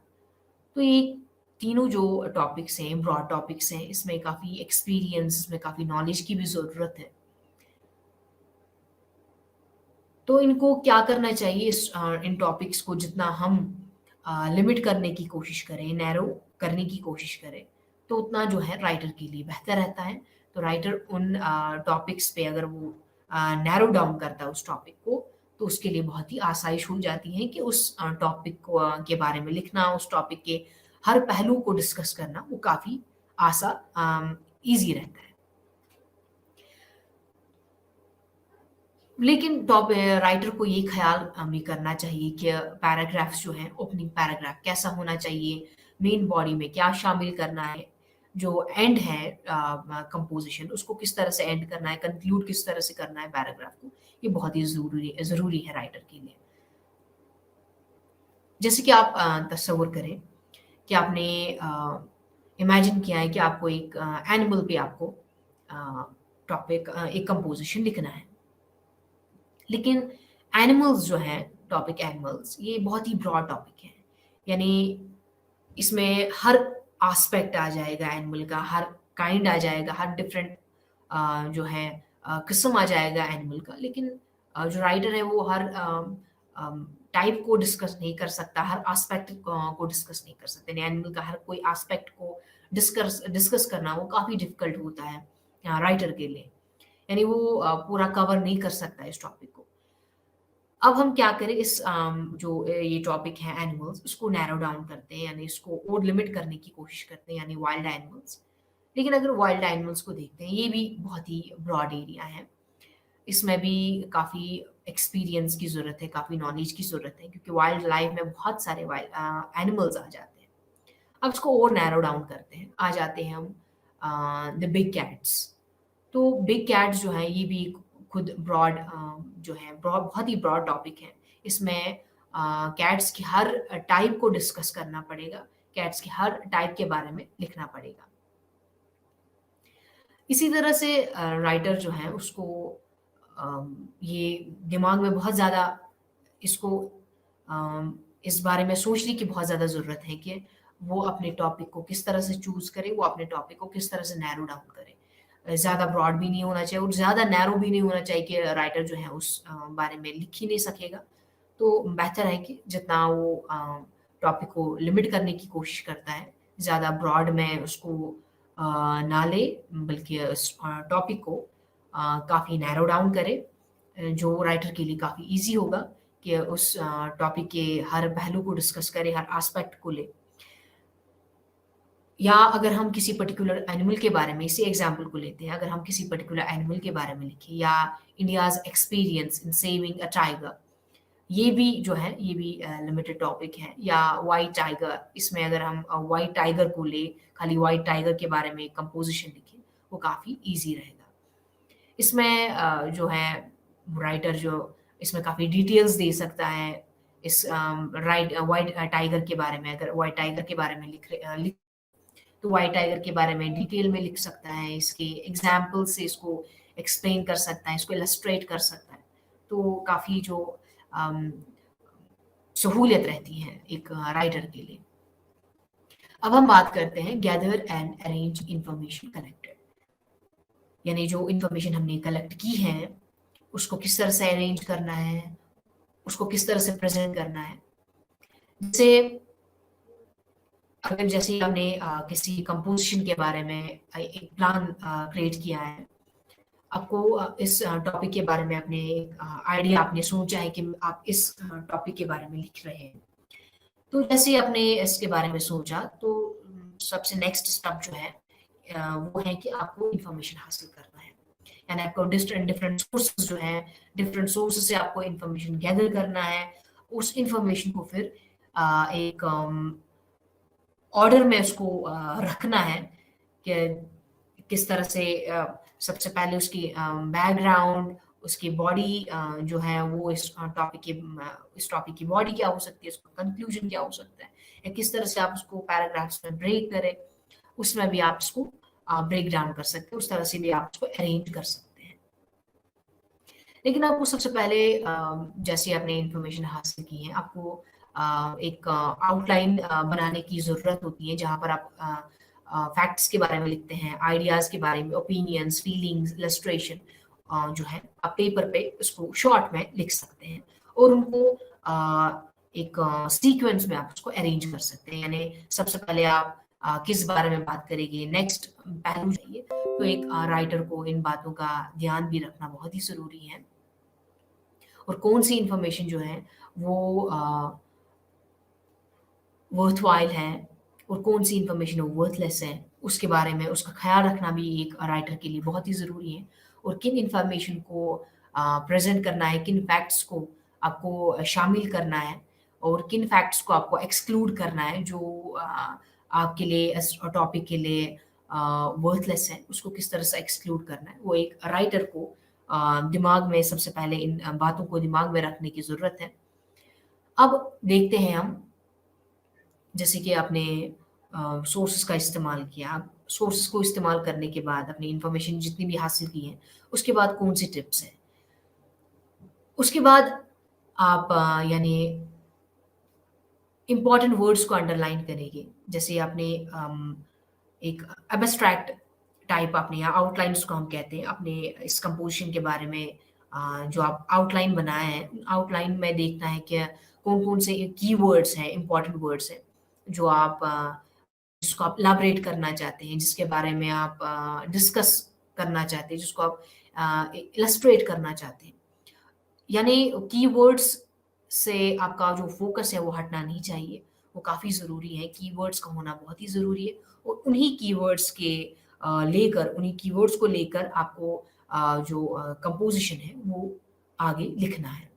तो ये तीनों जो टॉपिक्स हैं, ब्रॉड टॉपिक्स हैं, इसमें काफ़ी एक्सपीरियंस, इसमें काफ़ी नॉलेज की भी ज़रूरत है। तो इनको क्या करना चाहिए इन टॉपिक्स को जितना हम लिमिट करने की कोशिश करें, नैरो करने की कोशिश करें, तो उतना जो है राइटर के लिए बेहतर रहता है। तो राइटर उन टॉपिक्स पे अगर वो नैरो डाउन करता है उस टॉपिक को, तो उसके लिए बहुत ही आसाइश हो जाती है कि उस टॉपिक को के बारे में लिखना, उस टॉपिक के हर पहलू को डिस्कस करना, वो काफ़ी ईज़ी रहता है। लेकिन राइटर को ये ख्याल भी करना चाहिए कि पैराग्राफ्स जो हैं, ओपनिंग पैराग्राफ कैसा होना चाहिए, मेन बॉडी में क्या शामिल करना है, जो एंड है कंपोज़िशन उसको किस तरह से एंड करना है, कंक्लूड किस तरह से करना है पैराग्राफ को, ये बहुत ही ज़रूरी है राइटर के लिए। जैसे कि आप तसव्वुर करें कि आपने इमेजिन किया है कि आपको एक एनिमल पे आपको एक कंपोज़िशन लिखना है। लेकिन एनिमल्स जो हैं, टॉपिक एनिमल्स, ये बहुत ही ब्रॉड टॉपिक है। यानी इसमें हर एस्पेक्ट आ जाएगा एनिमल का, हर काइंड आ जाएगा, हर डिफरेंट जो है किस्म आ जाएगा एनिमल का। लेकिन जो राइटर है वो हर टाइप को डिस्कस नहीं कर सकता, हर एस्पेक्ट को डिस्कस नहीं कर सकते। यानी एनिमल का हर कोई एस्पेक्ट को डिस्कस डिस्कस करना वो काफ़ी डिफ़िकल्ट होता है राइटर के लिए। यानी वो पूरा कवर नहीं कर सकता इस टॉपिक को। अब हम क्या करें इस ये टॉपिक है एनिमल्स इसको नैरो डाउन करते हैं यानी इसको और लिमिट करने की कोशिश करते हैं यानी वाइल्ड एनिमल्स। लेकिन अगर वाइल्ड एनिमल्स को देखते हैं ये भी बहुत ही ब्रॉड एरिया है। इसमें भी काफ़ी एक्सपीरियंस की ज़रूरत है, काफ़ी नॉलेज की ज़रूरत है क्योंकि वाइल्ड लाइफ में बहुत सारे वाइल्ड एनिमल्स आ जाते हैं। अब इसको और नैरो डाउन करते हैं, आ जाते हैं हम द बिग कैट्स। तो बिग कैट्स जो हैं ये भी खुद ब्रॉड जो है बहुत ही ब्रॉड टॉपिक है। इसमें कैट्स की हर टाइप को डिस्कस करना पड़ेगा, कैट्स की हर टाइप के बारे में लिखना पड़ेगा। इसी तरह से राइटर जो है उसको ये दिमाग में बहुत ज़्यादा इसको इस बारे में सोचने की बहुत ज़्यादा ज़रूरत है कि वो अपने टॉपिक को किस तरह से चूज़ करे, वो अपने टॉपिक को किस तरह से नैरो डाउन करे। ज़्यादा ब्रॉड भी नहीं होना चाहिए और ज़्यादा नैरो भी नहीं होना चाहिए कि राइटर जो है उस बारे में लिख ही नहीं सकेगा। तो बेहतर है कि जितना वो टॉपिक को लिमिट करने की कोशिश करता है, ज़्यादा ब्रॉड में उसको ना ले, बल्कि उस टॉपिक को काफ़ी नैरो डाउन करे, जो राइटर के लिए काफ़ी ईज़ी होगा कि उस टॉपिक के हर पहलू को डिस्कस करे, हर एस्पेक्ट को ले। या अगर हम किसी पर्टिकुलर एनिमल के बारे में, इसी एग्जांपल को लेते हैं, अगर हम किसी पर्टिकुलर एनिमल के बारे में लिखें या India's experience in saving a tiger, ये भी जो है ये भी लिमिटेड टॉपिक है। या व्हाइट टाइगर, इसमें अगर हम व्हाइट टाइगर को ले, खाली व्हाइट टाइगर के बारे में कंपोजिशन लिखें, वो काफ़ी ईज़ी रहेगा। इसमें जो है राइटर जो इसमें काफ़ी डिटेल्स दे सकता है इस व्हाइट टाइगर के बारे में। अगर व्हाइट टाइगर के बारे में लिख तो व्हाइट टाइगर के बारे में डिटेल में लिख सकता है, इसके एग्जाम्पल से इसको एक्सप्लेन कर सकता है, इसको इलस्ट्रेट कर सकता है। तो काफ़ी जो अम, सहूलियत रहती है एक राइटर के लिए। अब हम बात करते हैं gather and arrange information collected, यानी जो इंफॉर्मेशन हमने कलेक्ट की है उसको किस तरह से अरेंज करना है, उसको किस तरह से प्रेजेंट करना है। जैसे अगर जैसे हमने किसी कंपोजिशन के बारे में एक प्लान क्रिएट किया है, आपको इस टॉपिक के बारे में अपने आइडिया आपने सोचा है कि आप इस टॉपिक के बारे में लिख रहे हैं। तो जैसे ही आपने इसके बारे में सोचा तो सबसे नेक्स्ट स्टेप जो है वो है कि आपको इंफॉर्मेशन हासिल करना है। यानी आपको डिफरेंट डिफरेंट सोर्सेज जो है, डिफरेंट सोर्सेज से आपको इंफॉर्मेशन गैदर करना है। उस इंफॉर्मेशन को फिर एक ऑर्डर में उसको रखना है कि किस तरह से सबसे पहले उसकी बैकग्राउंड, उसकी बॉडी जो है वो इस टॉपिक की बॉडी क्या हो सकती है, उसका कंक्लूजन क्या हो सकता है, या किस तरह से आप उसको पैराग्राफ्स में ब्रेक करें, उसमें भी आप उसको ब्रेक डाउन कर सकते हैं, उस तरह से भी आप उसको अरेंज कर सकते हैं। लेकिन आपको सबसे पहले जैसे आपने इंफॉर्मेशन हासिल की है, आपको एक आउटलाइन बनाने की ज़रूरत होती है, जहाँ पर आप फैक्ट्स के बारे में लिखते हैं, आइडियाज़ के बारे में, ओपिनियंस, फीलिंग्स, इलस्ट्रेशन जो है आप पेपर पे उसको शॉर्ट में लिख सकते हैं और उनको एक सीक्वेंस में आप उसको अरेंज कर सकते हैं। यानी सबसे पहले आप किस बारे में बात करेंगे, नेक्स्ट पहलू चाहिए, तो एक राइटर को इन बातों का ध्यान भी रखना बहुत ही ज़रूरी है। और कौन-सी इन्फॉर्मेशन जो है वो वर्थव्हाइल है और कौन-सी इन्फॉर्मेशन वो वर्थलेस है, उसके बारे में उसका ख़्याल रखना भी एक राइटर के लिए बहुत ही ज़रूरी है। और किन इन्फॉर्मेशन को प्रेज़ेंट करना है, किन फैक्ट्स को आपको शामिल करना है और किन फैक्ट्स को आपको एक्सक्लूड करना है जो आपके लिए इस टॉपिक के लिए वर्थलेस है, उसको किस तरह से एक्सक्लूड करना है, वो एक राइटर को दिमाग में सबसे पहले इन बातों को दिमाग में रखने की ज़रूरत है। अब देखते हैं हम, जैसे कि आपने सोर्सेस का इस्तेमाल किया, सोर्सेस को इस्तेमाल करने के बाद अपनी इन्फॉर्मेशन जितनी भी हासिल की है, उसके बाद कौन-सी टिप्स हैं? उसके बाद आप यानी इम्पोर्टेंट वर्ड्स को अंडरलाइन करेंगे। जैसे आपने एक एब्स्ट्रैक्ट टाइप आपने या आउटलाइन उसको हम कहते हैं, अपने इस कंपोज़िशन के बारे में जो आप आउटलाइन बनाए हैं, आउटलाइन में देखना है कि कौन-कौन से कीवर्ड्स हैं, इम्पोर्टेंट वर्ड्स हैं, जो आप जिसको आप इलैबोरेट करना चाहते हैं, जिसके बारे में आप डिस्कस करना चाहते हैं, जिसको आप इलस्ट्रेट करना चाहते हैं। यानी कीवर्ड्स से आपका जो फ़ोकस है वो हटना नहीं चाहिए, वो काफ़ी ज़रूरी है, कीवर्ड्स का होना बहुत ही ज़रूरी है और उन्हीं कीवर्ड्स के लेकर उन्हीं कीवर्ड्स को लेकर आपको जो कंपोज़िशन है वो आगे लिखना है।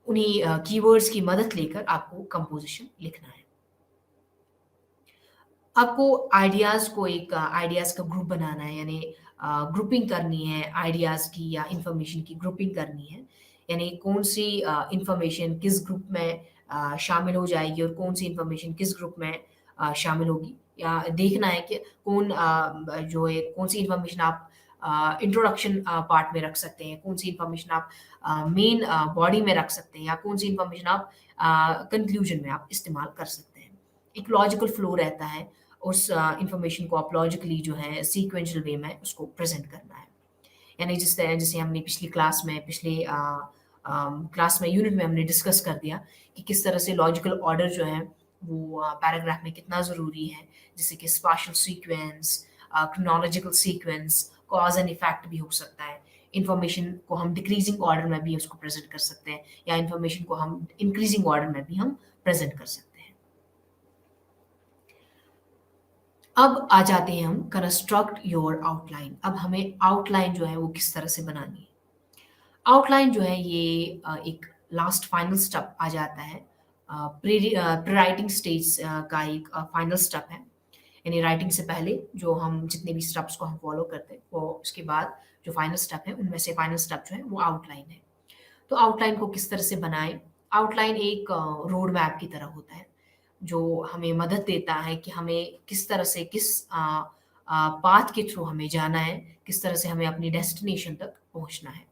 उन्हीं कीवर्ड्स की मदद लेकर आपको कंपोज़िशन लिखना है। आपको आइडियाज़ को एक आइडियाज़ का ग्रुप बनाना है, यानी ग्रुपिंग करनी है आइडियाज़ की या इन्फॉर्मेशन की ग्रुपिंग करनी है। यानी कौन-सी इन्फॉर्मेशन किस ग्रुप में शामिल हो जाएगी और कौन-सी इन्फॉर्मेशन किस ग्रुप में शामिल होगी या देखना है कि जो है कौन-सी इन्फॉर्मेशन आप इंट्रोडक्शन पार्ट में रख सकते हैं, कौन-सी इन्फॉर्मेशन आप मेन बॉडी में रख सकते हैं या कौन-सी इन्फॉर्मेशन आप कंक्लूजन में आप इस्तेमाल कर सकते हैं। एक लॉजिकल फ्लो रहता है, उस इन्फॉर्मेशन को आप लॉजिकली जो है सीक्वेंशियल वे में उसको प्रेज़ेंट करना है। यानी जिस तरह जैसे हमने पिछली क्लास में क्लास में यूनिट में हमने डिस्कस कर दिया कि किस तरह से लॉजिकल ऑर्डर जो है वो पैराग्राफ में कितना ज़रूरी है, जैसे कि spatial sequence, chronological sequence, cause and effect भी हो सकता है। इन्फॉर्मेशन को हम डिक्रीजिंग ऑर्डर में भी उसको प्रेज़ेंट कर सकते हैं या इन्फॉर्मेशन को हम इंक्रीजिंग ऑर्डर में भी हम प्रेज़ेंट कर सकते हैं। अब आ जाते हैं हम कंस्ट्रक्ट योर आउटलाइन। अब हमें आउटलाइन जो है वो किस तरह से बनानी है। आउटलाइन जो है ये एक लास्ट फाइनल स्टेप आ जाता है। प्री राइटिंग स्टेज का एक फाइनल स्टेप है। यानी राइटिंग से पहले जो हम जितने भी स्टेप्स को हम फॉलो करते हैं, वो उसके बाद जो फाइनल स्टेप है, उनमें से फाइनल स्टेप जो है वो आउटलाइन है। तो आउटलाइन को किस तरह से बनाएँ? आउटलाइन एक रोड मैप की तरह होता है, जो हमें मदद देता है कि हमें किस तरह से पाथ के थ्रू हमें जाना है, किस तरह से हमें अपनी डेस्टिनेशन तक पहुँचना है।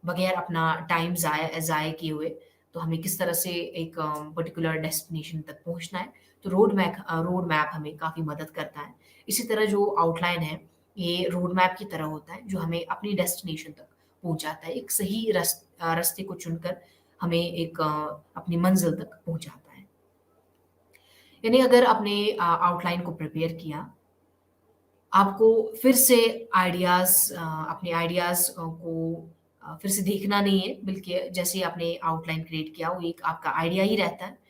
बगैर अपना टाइम ज़ाया किए हुए, तो हमें किस तरह से एक पर्टिकुलर डेस्टिनेशन तक पहुँचना है, तो रोड मैप हमें काफ़ी मदद करता है। इसी तरह जो आउटलाइन है, ये रोड मैप की तरह होता है, जो हमें अपनी डेस्टिनेशन तक पहुँचाता है। एक सही रास्ते को चुनकर हमें अपनी मंज़िल तक पहुँचाता है। यानी अगर आपने आउटलाइन को प्रिपेयर किया, आपको फिर से अपने आइडियाज़ को फिर से देखना नहीं है, बल्कि जैसे आपने आउटलाइन क्रिएट किया, वो एक आपका आइडिया ही रहता है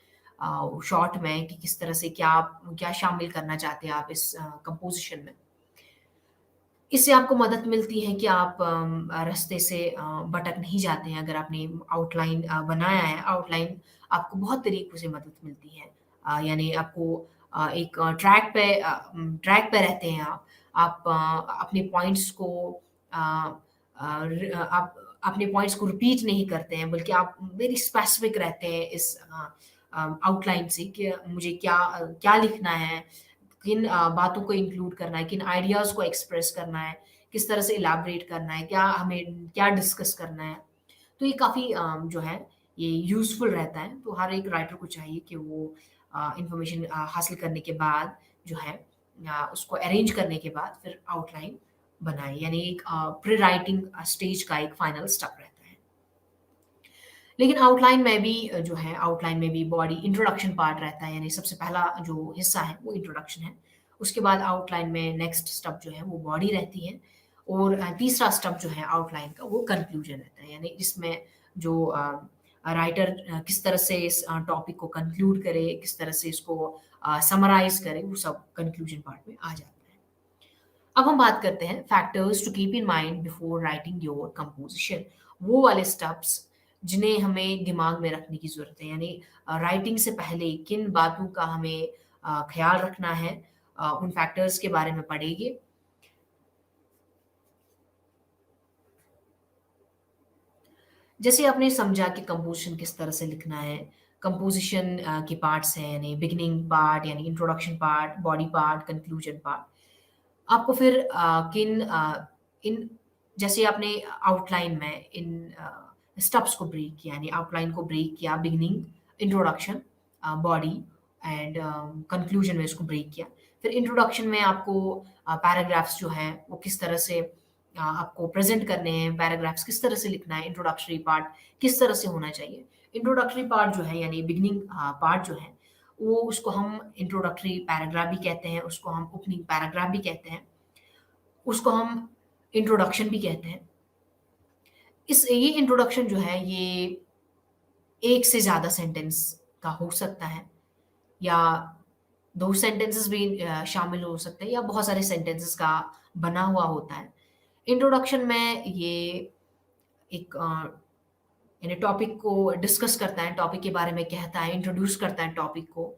शॉर्ट में कि किस तरह से क्या शामिल करना चाहते हैं आप इस कंपोज़िशन में। इससे आपको मदद मिलती है कि आप रास्ते से भटक नहीं जाते हैं अगर आपने आउटलाइन बनाया है। आउटलाइन आपको बहुत तरीकों से मदद मिलती है। यानी आपको एक ट्रैक पे रहते हैं आप। आप अपने पॉइंट्स को अ आप अपने पॉइंट्स को रिपीट नहीं करते हैं, बल्कि आप वेरी स्पेसिफिक रहते हैं इस आउटलाइन से कि मुझे क्या लिखना है, किन बातों को इंक्लूड करना है, किन आइडियाज़ को एक्सप्रेस करना है, किस तरह से इलैबोरेट करना है, क्या डिस्कस करना है। तो ये काफ़ी जो है ये यूज़फुल रहता है। तो हर एक राइटर को चाहिए कि वो इन्फॉर्मेशन हासिल करने के बाद जो है उसको अरेंज करने के बाद फिर आउटलाइन बनाए। यानी एक प्री राइटिंग स्टेज का एक फाइनल स्टेप रहता है। लेकिन आउटलाइन में भी बॉडी इंट्रोडक्शन पार्ट रहता है, यानी सबसे पहला जो हिस्सा है वो इंट्रोडक्शन है। उसके बाद आउटलाइन में नेक्स्ट स्टेप जो है वो बॉडी रहती है और तीसरा स्टेप जो है आउटलाइन का वो कंक्लूजन रहता है, यानी जिसमें जो राइटर किस तरह से इस टॉपिक को कंक्लूड करे, किस तरह से इसको समराइज़ करे, वो सब कंक्लूजन पार्ट में आ जाता है। अब हम बात करते हैं factors to keep in mind before writing your composition. वो वाले स्टेप्स जिन्हें हमें दिमाग में रखने की ज़रूरत है, यानी राइटिंग से पहले किन बातों का हमें ख़्याल रखना है, उन फैक्टर्स के बारे में पढ़ेंगे। जैसे आपने समझा कि कंपोज़िशन किस तरह से लिखना है, कंपोज़िशन के पार्ट्स हैं, यानी बिगिनिंग पार्ट यानी introduction part, body part, conclusion part. आपको फिर इन जैसे आपने आउटलाइन में स्टेप्स को ब्रेक किया, यानी आउटलाइन को ब्रेक किया, beginning, introduction, body and conclusion में इसको ब्रेक किया। फिर इंट्रोडक्शन में आपको पैराग्राफ्स जो हैं वो किस तरह से आपको प्रेज़ेंट करने हैं, पैराग्राफ्स किस तरह से लिखना है, इंट्रोडक्टरी पार्ट किस तरह से होना चाहिए। इंट्रोडक्टरी पार्ट जो है यानी बिगिनिंग पार्ट जो है, वो उसको हम इंट्रोडक्टरी पैराग्राफ भी कहते हैं, उसको हम ओपनिंग पैराग्राफ भी कहते हैं, उसको हम इंट्रोडक्शन भी कहते हैं। ये इंट्रोडक्शन जो है ये एक से ज़्यादा सेंटेंस का हो सकता है या 2 सेंटेंसेस भी शामिल हो सकते हैं या बहुत सारे सेंटेंसेस का बना हुआ होता है। इंट्रोडक्शन में ये एक यानी टॉपिक को डिस्कस करता है, टॉपिक के बारे में कहता है, इंट्रोड्यूस करता है टॉपिक को,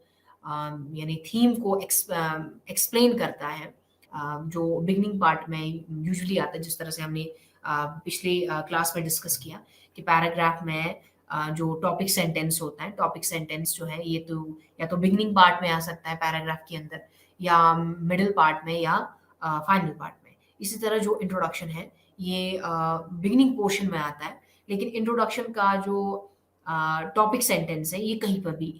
यानी थीम को एक्सप्लेन करता है, जो बिगिनिंग पार्ट में यूजुअली आता है, जिस तरह से हमने पिछले क्लास में डिस्कस किया कि पैराग्राफ में जो टॉपिक सेंटेंस होता है, टॉपिक सेंटेंस जो है ये तो या तो बिगिनिंग पार्ट में आ सकता है पैराग्राफ के अंदर, या मिडल पार्ट में, या फाइनल पार्ट में। इसी तरह जो इंट्रोडक्शन है ये बिगिनिंग पोर्शन में आता है, लेकिन इंट्रोडक्शन का जो टॉपिक सेंटेंस है ये कहीं पर भी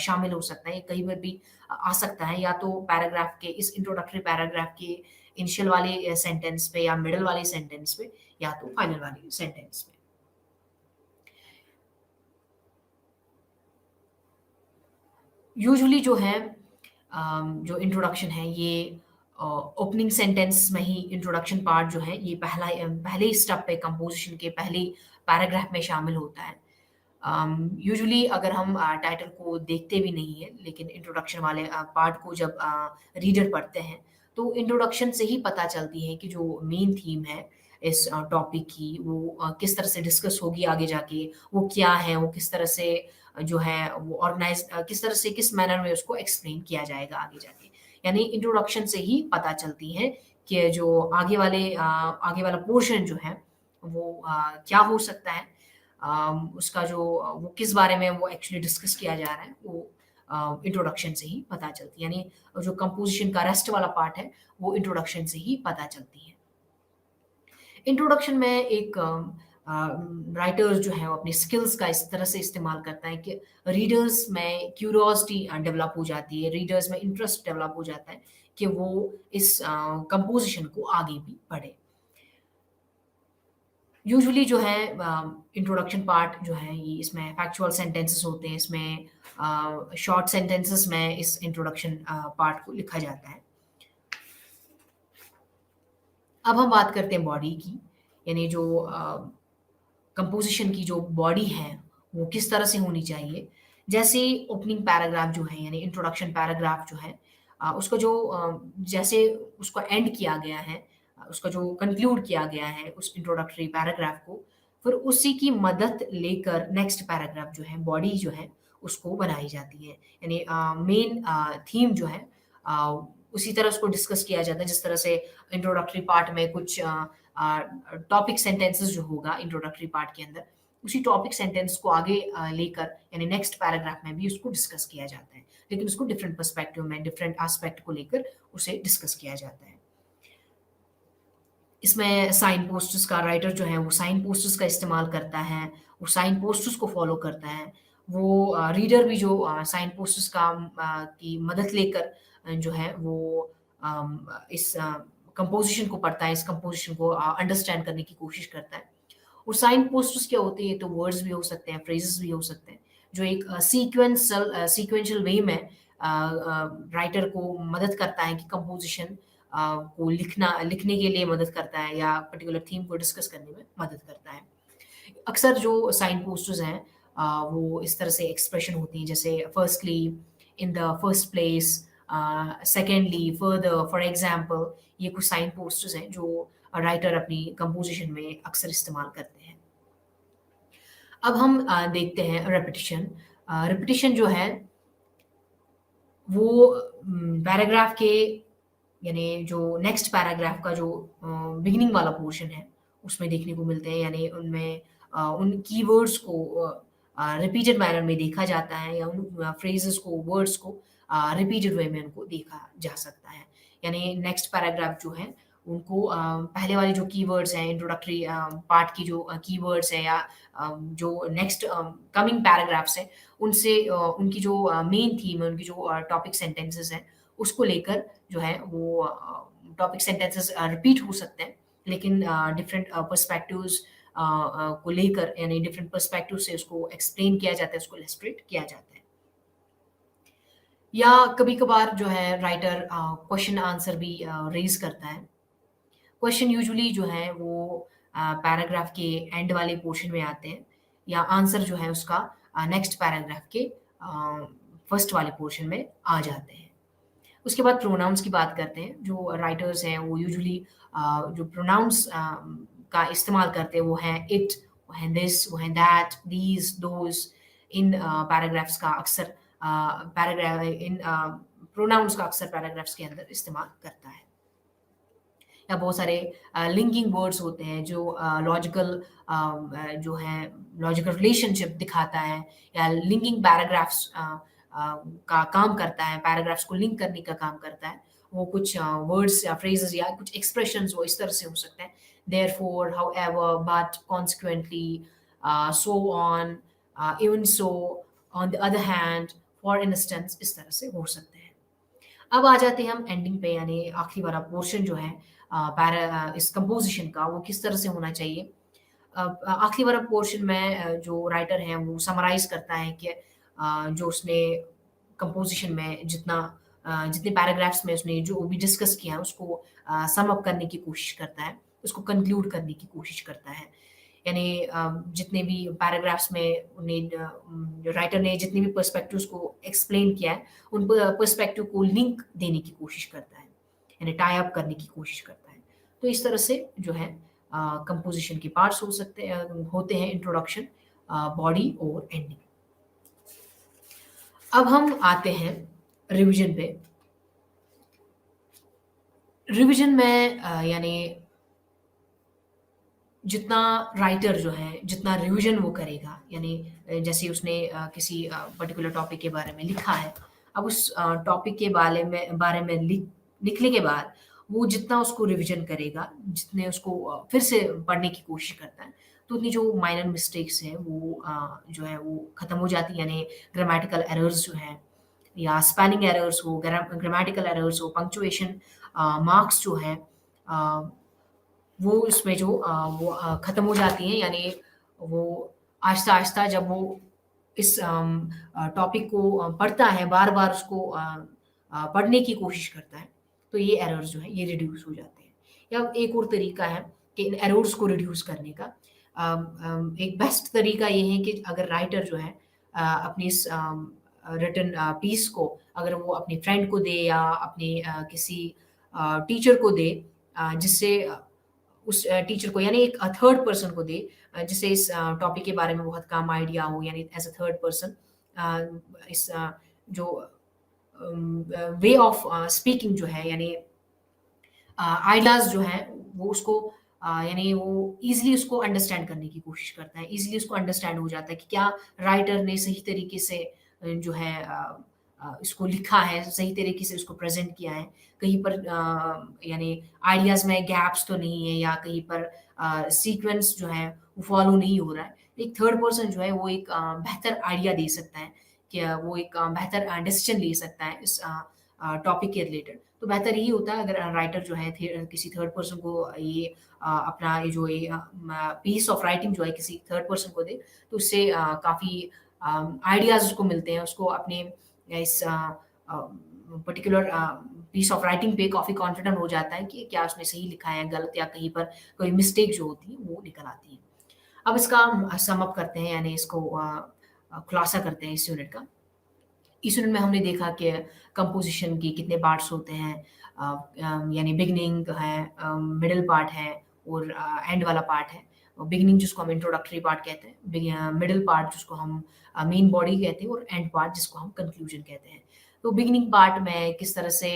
शामिल हो सकता है, ये कहीं पर भी आ सकता है, या तो पैराग्राफ के इस इंट्रोडक्टरी पैराग्राफ के इनिशियल वाले सेंटेंस पे, या मिडल वाले सेंटेंस पे, या तो फाइनल वाले सेंटेंस पे। यूजुअली जो है जो इंट्रोडक्शन है ये ओपनिंग सेंटेंस में ही इंट्रोडक्शन पार्ट जो है ये पहले ही स्टेप पे कंपोजिशन के पहले पैराग्राफ में शामिल होता है। यूजुअली अगर हम टाइटल को देखते भी नहीं है, लेकिन इंट्रोडक्शन वाले पार्ट को जब रीडर पढ़ते हैं, तो इंट्रोडक्शन से ही पता चलती है कि जो मेन थीम है इस टॉपिक की वो किस तरह से डिस्कस होगी आगे जाके, वो क्या है, वो किस तरह से जो है वो ऑर्गेनाइज किस तरह से किस मैनर में उसको एक्सप्लेन किया जाएगा आगे जाके। यानी इंट्रोडक्शन से ही पता चलती है कि जो आगे वाला पोर्शन जो है वो क्या हो सकता है, उसका जो वो किस बारे में वो एक्चुअली डिस्कस किया जा रहा है, वो इंट्रोडक्शन से ही पता चलती है। यानी जो कंपोजिशन का रेस्ट वाला पार्ट है वो इंट्रोडक्शन से ही पता चलती है। इंट्रोडक्शन में एक राइटर जो है वो अपनी स्किल्स का इस तरह से इस्तेमाल करता है कि रीडर्स में क्यूरियोसिटी डेवलप हो जाती है, रीडर्स में इंटरेस्ट डेवलप हो जाता है कि वो इस कंपोजिशन को आगे भी पढ़े। यूजुअली जो है इंट्रोडक्शन पार्ट जो है ये इसमें फैक्चुअल सेंटेंसेस होते हैं, इसमें शॉर्ट सेंटेंसेस में इस इंट्रोडक्शन पार्ट को लिखा जाता है। अब हम बात करते हैं बॉडी की, यानी जो कंपोजिशन की जो बॉडी है वो किस तरह से होनी चाहिए। जैसे ओपनिंग पैराग्राफ जो है यानी इंट्रोडक्शन पैराग्राफ जो है उसका जो जैसे उसको एंड किया गया है, उसका जो कंक्लूड किया गया है उस इंट्रोडक्टरी पैराग्राफ को, फिर उसी की मदद लेकर नेक्स्ट पैराग्राफ जो है बॉडी जो है उसको बनाई जाती है। यानी मेन थीम जो है अ, उसी तरह उसको डिस्कस किया जाता है जिस तरह से इंट्रोडक्टरी पार्ट में कुछ टॉपिक सेंटेंसेस जो होगा इंट्रोडक्टरी पार्ट के अंदर, उसी टॉपिक सेंटेंस को आगे लेकर यानी नेक्स्ट पैराग्राफ में भी उसको डिस्कस किया जाता है, लेकिन उसको डिफरेंट पर्सपेक्टिव में डिफरेंट एस्पेक्ट को लेकर उसे डिस्कस किया जाता है। इसमें साइन पोस्टर्स का राइटर जो है वो साइन पोस्टर्स का इस्तेमाल करता है, वो साइन पोस्टर्स को फॉलो करता है। वो रीडर भी जो साइन पोस्टर्स की मदद लेकर जो है वो इस कंपोज़िशन को पढ़ता है, इस कंपोज़िशन को अंडरस्टैंड करने की कोशिश करता है। और साइन पोस्टर्स क्या होते हैं? तो वर्ड्स भी हो सकते हैं, फ्रेजेस भी हो सकते हैं, जो एक सीक्वेंशियल वे में राइटर को मदद करता है कि कंपोज़िशन को लिखने के लिए मदद करता है या पर्टिकुलर थीम को डिस्कस करने में मदद करता है। अक्सर जो साइन पोस्टर्स हैं वो इस तरह से एक्सप्रेशन होती हैं जैसे firstly, in the first place, secondly, further, for example, ये कुछ साइन पोस्टर्स हैं जो राइटर अपनी कंपोजिशन में अक्सर इस्तेमाल करते हैं। अब हम देखते हैं रेपिटिशन। रेपिटिशन जो है वो पैराग्राफ के यानी जो नेक्स्ट पैराग्राफ का जो बिगिनिंग वाला पोर्शन है, उसमें देखने को मिलते हैं यानी उनमें उन कीवर्ड्स को रिपीटेड मैनर में देखा जाता है या उन फ्रेजेस को, वर्ड्स को रिपीटेड वे में उनको देखा जा सकता है। यानी नेक्स्ट पैराग्राफ जो है उनको पहले वाले जो कीवर्ड्स हैं इंट्रोडक्टरी पार्ट की जो कीवर्ड्स हैं या जो नेक्स्ट कमिंग पैराग्राफ्स हैं उनसे उनकी जो मेन थीम है, उनकी जो टॉपिक सेंटेंसेस हैं, उसको लेकर जो है वो टॉपिक सेंटेंसेस रिपीट हो सकते हैं, लेकिन डिफरेंट पर्सपेक्टिव्स को लेकर यानी डिफरेंट पर्सपेक्टिव से उसको एक्सप्लेन किया जाता है, उसको इलस्ट्रेट किया जाता है। या कभी-कभार जो है राइटर क्वेश्चन आंसर भी रेज़ करता है। क्वेश्चन यूजुअली जो है वो पैराग्राफ के एंड वाले पोर्शन में आते हैं या आंसर जो है उसका नेक्स्ट पैराग्राफ के फर्स्ट वाले पोर्शन में आ जाते हैं। उसके बाद प्रोनाउंस की बात करते हैं। जो राइटर्स हैं वो यूजुअली जो प्रोनाउंस का इस्तेमाल करते हैं वो हैं इट, वो हैं दिस, वो हैं that, these, those. In paragraphs का अक्सर इन प्रोनाउंस का अक्सर पैराग्राफ्स के अंदर इस्तेमाल करता है। या बहुत सारे लिंकिंग वर्ड्स होते हैं जो लॉजिकल जो है लॉजिकल रिलेशनशिप दिखाता है या लिंकिंग पैराग्राफ्स का काम करता है, पैराग्राफ्स को लिंक करने का काम करता है। वो कुछ वर्ड्स या फ्रेजेस या कुछ एक्सप्रेशंस वो इस तरह से हो सकते हैं। Therefore, however, but, consequently, so on, even so, on the other hand, for instance, इस तरह से हो सकते हैं। अब आ जाते हैं हम एंडिंग पे, यानी आखिरी वाला पोर्शन जो है इस कंपोजिशन का, वो किस तरह से होना चाहिए। आखिरी वाला पोर्शन में जो राइटर है वो समराइज करता है कि जो उसने कंपोजिशन में जितने पैराग्राफ्स में उसने जो भी डिस्कस किया है उसको सम अप करने की कोशिश करता है, उसको कंक्लूड करने की कोशिश करता है। यानी जितने भी पैराग्राफ्स में राइटर ने जितने भी पर्सपेक्टिव्स को एक्सप्लेन किया है, उन पर्सपेक्टिव को लिंक देने की कोशिश करता है, यानी टाई अप करने की कोशिश करता है। तो इस तरह से जो है कंपोजिशन के पार्ट्स होते हैं, इंट्रोडक्शन, बॉडी और एंडिंग। अब हम आते हैं रिवीजन पे। रिवीजन में यानी जितना राइटर जो है, जितना रिवीजन वो करेगा, यानी जैसे उसने किसी पर्टिकुलर टॉपिक के बारे में लिखा है, अब उस टॉपिक के बारे में लिखने के बाद वो जितना उसको रिवीजन करेगा, जितने उसको फिर से पढ़ने की कोशिश करता है, तो उतनी जो माइनर मिस्टेक्स हैं वो जो है वो खत्म हो जाती है। यानी ग्रामेटिकल एरर्स जो हैं या स्पेलिंग एरर्स हो, ग्रामेटिकल एरर्स हो, पंक्चुएशन मार्क्स जो हैं, अ, वो इसमें जो वो ख़त्म हो जाती हैं। यानी वो आहिस्ता-आहिस्ता जब वो इस टॉपिक को पढ़ता है, बार-बार उसको पढ़ने की कोशिश करता है, तो ये एरर्स जो हैं ये रिड्यूस हो जाते हैं। या एक और तरीका है कि इन एरर्स को रिड्यूस करने का, एक बेस्ट तरीका ये है कि अगर राइटर जो है अपनी इस रिटन पीस को अगर वो अपनी फ्रेंड को दे या अपने किसी टीचर को दे, जिससे उस टीचर को यानी एक थर्ड पर्सन को दे, जिसे इस टॉपिक के बारे में बहुत कम आइडिया हो, यानी एज अ थर्ड पर्सन इस जो वे ऑफ स्पीकिंग जो है, यानी आइडियाज़ जो हैं वो उसको यानी वो ईज़िली उसको अंडरस्टैंड करने की कोशिश करता है। ईज़िली उसको अंडरस्टैंड हो जाता है कि क्या राइटर ने सही तरीके से जो है इसको लिखा है, सही तरीके से उसको प्रेज़ेंट किया है। कहीं पर यानी आइडियाज़ में गैप्स तो नहीं है या कहीं पर सीक्वेंस जो है वो फ़ॉलो नहीं हो रहा है। एक थर्ड पर्सन जो है वो एक बेहतर आइडिया दे सकता है कि वो एक बेहतर डिसीज़न ले सकता है इस टॉपिक के रिलेटेड। तो बेहतर यही होता है अगर राइटर जो है किसी थर्ड पर्सन को ये अपना ये जो ये पीस ऑफ राइटिंग जो है किसी थर्ड पर्सन को दे, तो उससे काफ़ी आइडियाज़ उसको मिलते हैं, उसको अपने इस पर्टिकुलर पीस ऑफ राइटिंग पे काफ़ी कॉन्फिडेंट हो जाता है कि क्या उसने सही लिखा है, गलत, या कहीं पर कोई मिस्टेक जो होती है वो निकल आती है। अब इसका हम सम अप करते हैं, यानी इसको खुलासा करते हैं इस यूनिट का। इस यूनिट में हमने देखा कि कंपोज़िशन के कितने पार्ट्स होते हैं, यानी बिगिनिंग है, मिडल पार्ट है और एंड वाला पार्ट है। बिगिनिंग जिसको हम इंट्रोडक्टरी पार्ट कहते हैं, मिडल पार्ट जिसको हम मेन बॉडी कहते हैं और एंड पार्ट जिसको हम कंक्लूजन कहते हैं। तो बिगिनिंग पार्ट में किस तरह से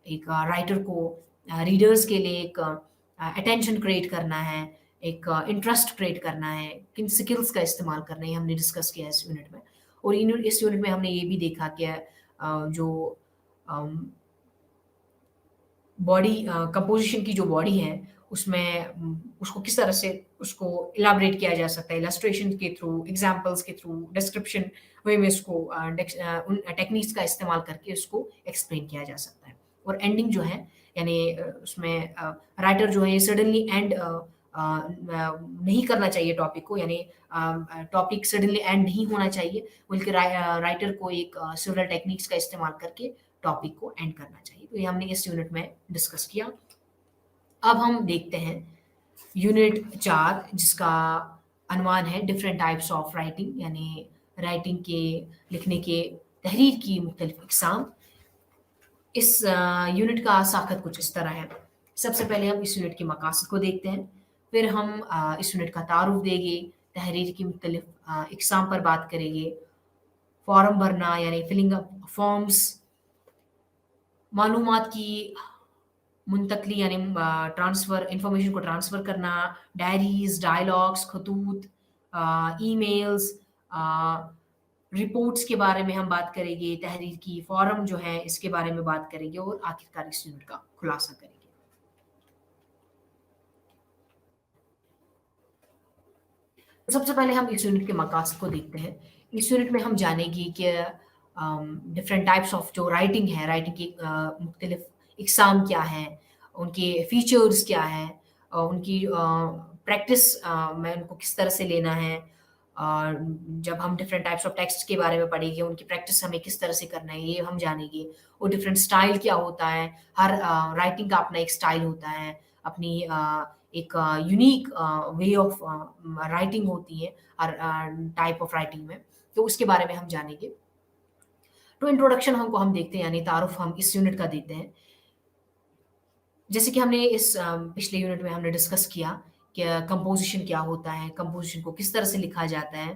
एक राइटर को रीडर्स के लिए एक अटेंशन क्रिएट करना है, एक इंटरेस्ट क्रिएट करना है, किन स्किल्स का इस्तेमाल करना है, ये हमने डिस्कस किया है इस यूनिट में। और इस यूनिट में हमने ये भी देखा कि जो बॉडी कंपोजिशन की जो बॉडी है उसमें उसको किस तरह से उसको इलाबरेट किया जा सकता है, इलस्ट्रेशन के थ्रू, एग्जांपल्स के थ्रू, डिस्क्रिप्शन वे में उसको उन टेक्निक्स का इस्तेमाल करके उसको एक्सप्लेन किया जा सकता है। और एंडिंग जो है यानी उसमें राइटर जो है ये सडनली एंड नहीं करना चाहिए टॉपिक को, यानी टॉपिक सडनली एंड नहीं होना चाहिए, बल्कि राइटर को एक सिमिलर टेक्निक्स का इस्तेमाल करके टॉपिक को एंड करना चाहिए। तो ये हमने इस यूनिट में डिस्कस किया। अब हम देखते हैं यूनिट 4, जिसका अनुमान है डिफरेंट टाइप्स ऑफ राइटिंग, यानी राइटिंग के लिखने के तहरीर की मुख्तलिफ अक़साम। इस यूनिट का साख़त कुछ इस तरह है। सबसे पहले हम इस यूनिट के मकासद को देखते हैं, फिर हम इस यूनिट का तारुफ़ देंगे, तहरीर की मुख्तलिफ अक़साम पर बात करेंगे, फ़ॉर्म भरना यानी फिलिंग अप फॉर्म्स, मालूमात की मुंतकली यानी ट्रांसफ़र इन्फॉर्मेशन को ट्रांसफ़र करना, डायरीज़, डायलॉग्स, खतूत, ईमेल्स, अ, रिपोर्ट्स के बारे में हम बात करेंगे, तहरीर की फ़ॉरम जो है इसके बारे में बात करेंगे और आखिरकार इस यूनिट का खुलासा करेंगे। सबसे पहले हम इस यूनिट के मकासद को देखते हैं। इस यूनिट में हम जानेंगे कि डिफरेंट टाइप्स ऑफ जो राइटिंग है, राइटिंग की मुख्तलिफ इकसाम क्या हैं, उनके फीचर्स क्या हैं, उनकी प्रैक्टिस में उनको किस तरह से लेना है। और जब हम डिफरेंट टाइप्स ऑफ टेक्स्ट के बारे में पढ़ेंगे, उनकी प्रैक्टिस हमें किस तरह से करना है, ये हम जानेंगे। और डिफरेंट स्टाइल क्या होता है, हर राइटिंग का अपना एक स्टाइल होता है, अपनी एक यूनिक वे ऑफ राइटिंग होती है हर टाइप ऑफ राइटिंग में, तो उसके बारे में हम जानेंगे। तो इंट्रोडक्शन हम देखते हैं यानी तारुफ हम इस यूनिट का देते हैं। जैसे कि हमने इस पिछले यूनिट में हमने डिस्कस किया कि कंपोज़िशन क्या होता है, कंपोज़िशन को किस तरह से लिखा जाता है।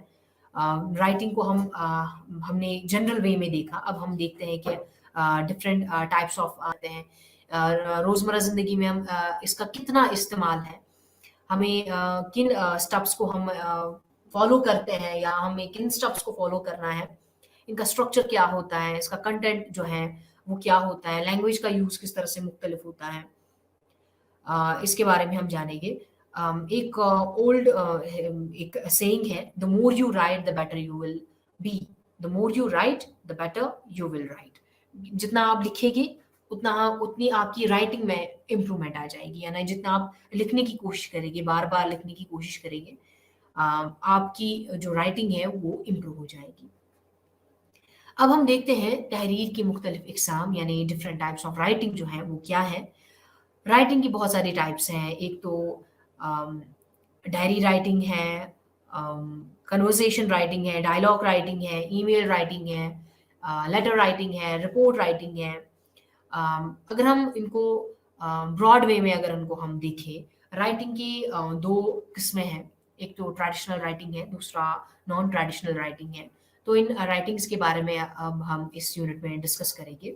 राइटिंग को हमने जनरल वे में देखा, अब हम देखते हैं कि डिफरेंट टाइप्स ऑफ आते हैं। रोज़मर्रा ज़िंदगी में हम इसका कितना इस्तेमाल है, हमें किन स्टेप्स को हम फॉलो करते हैं या हमें किन स्टेप्स को फॉलो करना है, इनका स्ट्रक्चर क्या होता है, इसका कंटेंट जो है वो क्या होता है, लैंग्वेज का यूज़ किस तरह से मुख्तलिफ होता है। इसके बारे में हम जानेंगे। एक ओल्ड एक सेइंग है, the more you right the better you will be, the more you right the better you will write. जितना आप लिखेंगे उतनी आपकी राइटिंग में इम्प्रूवमेंट आ जाएगी, यानी जितना आप लिखने की कोशिश करेंगे, बार बार लिखने की कोशिश करेंगे, आपकी जो राइटिंग है वो इम्प्रूव हो जाएगी। अब हम देखते हैं तहरीर की मुख्तलिफ इकसाम यानी डिफरेंट टाइप्स ऑफ राइटिंग जो है वो क्या है। राइटिंग की बहुत सारी टाइप्स हैं। एक तो अम, डायरी राइटिंग है, कन्वर्सेशन राइटिंग है, डायलॉग राइटिंग है, ईमेल राइटिंग है, लेटर राइटिंग है, रिपोर्ट राइटिंग है। अगर हम इनको ब्रॉड वे में अगर उनको हम देखें, राइटिंग की 2 किस्में हैं। एक तो ट्रेडिशनल राइटिंग है, दूसरा नॉन ट्रेडिशनल राइटिंग है। तो इन राइटिंग्स के बारे में अब हम इस यूनिट में डिस्कस करेंगे।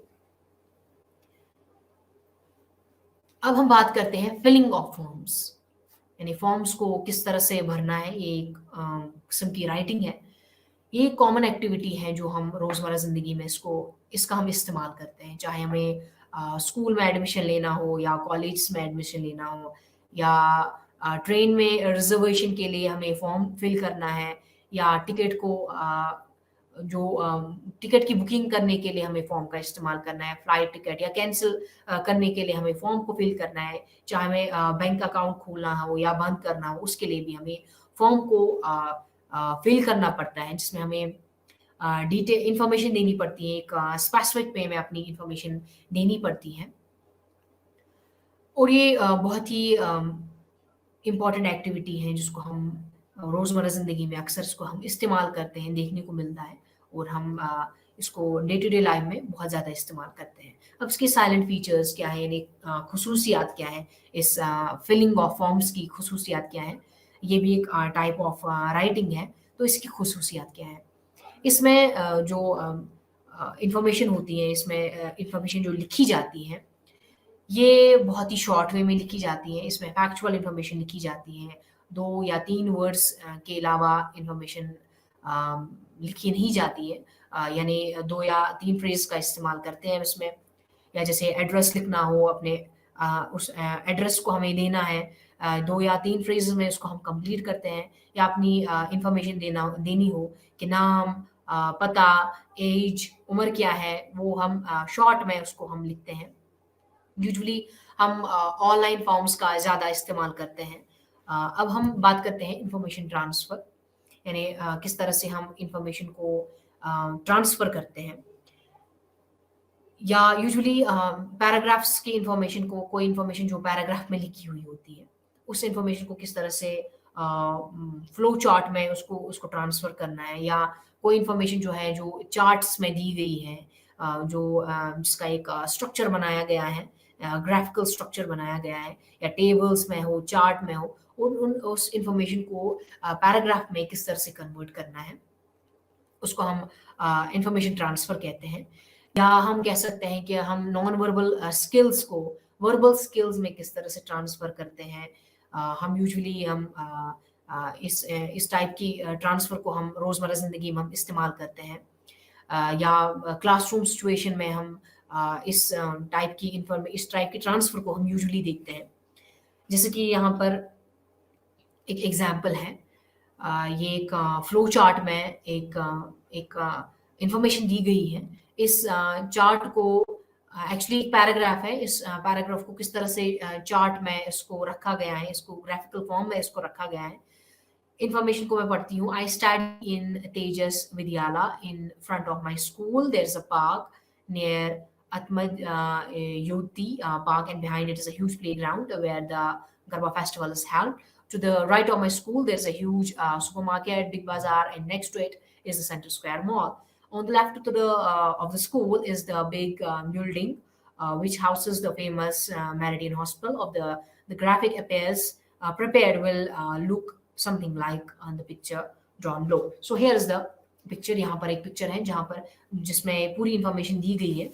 अब हम बात करते हैं फिलिंग ऑफ फॉर्म्स, यानी फॉर्म्स को किस तरह से भरना है। ये एक किस्म की राइटिंग है। ये एक कॉमन एक्टिविटी है जो हम रोज़मर्रा ज़िंदगी में इसका हम इस्तेमाल करते हैं। चाहे हमें स्कूल में एडमिशन लेना हो या कॉलेज में एडमिशन लेना हो या ट्रेन में रिज़र्वेशन के लिए हमें फॉर्म फिल करना है या जो टिकट की बुकिंग करने के लिए हमें फॉर्म का इस्तेमाल करना है, फ्लाइट टिकट या कैंसल करने के लिए हमें फॉर्म को फिल करना है, चाहे हमें बैंक अकाउंट खोलना हो या बंद करना हो, उसके लिए भी हमें फॉर्म को फिल करना पड़ता है, जिसमें हमें डिटेल इन्फॉर्मेशन देनी पड़ती है, एक स्पेसिफिक वे में अपनी इन्फॉर्मेशन देनी पड़ती है। और ये बहुत ही इम्पोर्टेंट एक्टिविटी है जिसको हम रोज़मर्रा ज़िंदगी में अक्सर इसको हम इस्तेमाल करते हैं, देखने को मिलता है और हम इसको डे टू डे लाइफ में बहुत ज़्यादा इस्तेमाल करते हैं। अब इसके साइलेंट फीचर्स क्या हैं, यानी ख़ुसूसियात क्या हैं, इस फिलिंग ऑफ फॉर्म्स की ख़ुसूसियात क्या हैं? ये भी एक टाइप ऑफ राइटिंग है, तो इसकी ख़ुसूसियात क्या हैं? इसमें जो इन्फॉर्मेशन होती है, इसमें इन्फॉर्मेशन जो लिखी जाती है, ये बहुत ही शॉर्ट वे में लिखी जाती हैं, इसमें फैक्चुअल इन्फॉर्मेशन लिखी जाती हैं। 2 या 3 वर्ड्स के अलावा इन्फॉर्मेशन लिखी नहीं जाती है। यानी 2 या 3 फ्रेज़ का इस्तेमाल करते हैं इसमें, या जैसे एड्रेस लिखना हो अपने उस एड्रेस को हमें देना है, 2 या 3 फ्रेज़ में उसको हम कंप्लीट करते हैं, या अपनी इन्फॉर्मेशन देनी हो कि नाम, पता, ऐज, उम्र क्या है, वो हम शॉर्ट में उसको हम लिखते हैं। यूजुअली हम ऑनलाइन फॉर्म्स का ज़्यादा इस्तेमाल करते हैं। अब हम बात करते हैं इन्फॉर्मेशन ट्रांसफ़र, यानी किस तरह से हम इन्फॉर्मेशन को ट्रांसफ़र करते हैं। या यूजुअली पैराग्राफ्स की इन्फॉर्मेशन को, कोई इन्फॉर्मेशन जो पैराग्राफ में लिखी हुई होती है, उस इन्फॉर्मेशन को किस तरह से फ्लो चार्ट में उसको उसको ट्रांसफ़र करना है, या कोई इन्फॉर्मेशन जो है जो चार्ट्स में दी गई है, जिसका एक स्ट्रक्चर बनाया गया है, ग्राफ़िकल स्ट्रक्चर बनाया गया है, या टेबल्स में हो, चार्ट में हो, उस इन्फॉर्मेशन को पैराग्राफ में किस तरह से कन्वर्ट करना है, उसको हम इन्फॉर्मेशन ट्रांसफ़र कहते हैं। या हम कह सकते हैं कि हम नॉन वर्बल स्किल्स को वर्बल स्किल्स में किस तरह से ट्रांसफ़र करते हैं। हम यूजुअली इस टाइप की ट्रांसफ़र को हम रोज़मर्रा ज़िंदगी में हम इस्तेमाल करते हैं। या क्लासरूम सिचुएशन में हम इस टाइप की ट्रांसफ़र को हम यूजुअली देखते हैं। जैसे कि यहाँ पर एक एग्ज़ाम्पल है। ये एक फ्लो चार्ट में एक इन्फॉर्मेशन दी गई है। इस चार्ट को एक्चुअली एक पैराग्राफ है। इस पैराग्राफ को किस तरह से चार्ट में इसको रखा गया है, इसको ग्राफ़िकल फॉर्म में इसको रखा गया है। इन्फॉर्मेशन को मैं पढ़ती हूँ। I study in Tejas Vidyalaya in front of my school there is a park near Atmad Yuti Park, and behind it is a huge playground where the Garba festival is held. To the right of my school, there's a huge supermarket, big bazaar, and next to it is the Center Square Mall. On the left of the school is the big building which houses the famous Meridian Hospital. The graphic appears prepared will look something like on the picture drawn below. So here is the picture. यहाँ पर एक picture है जहाँ पर जिसमें पूरी information दी गई है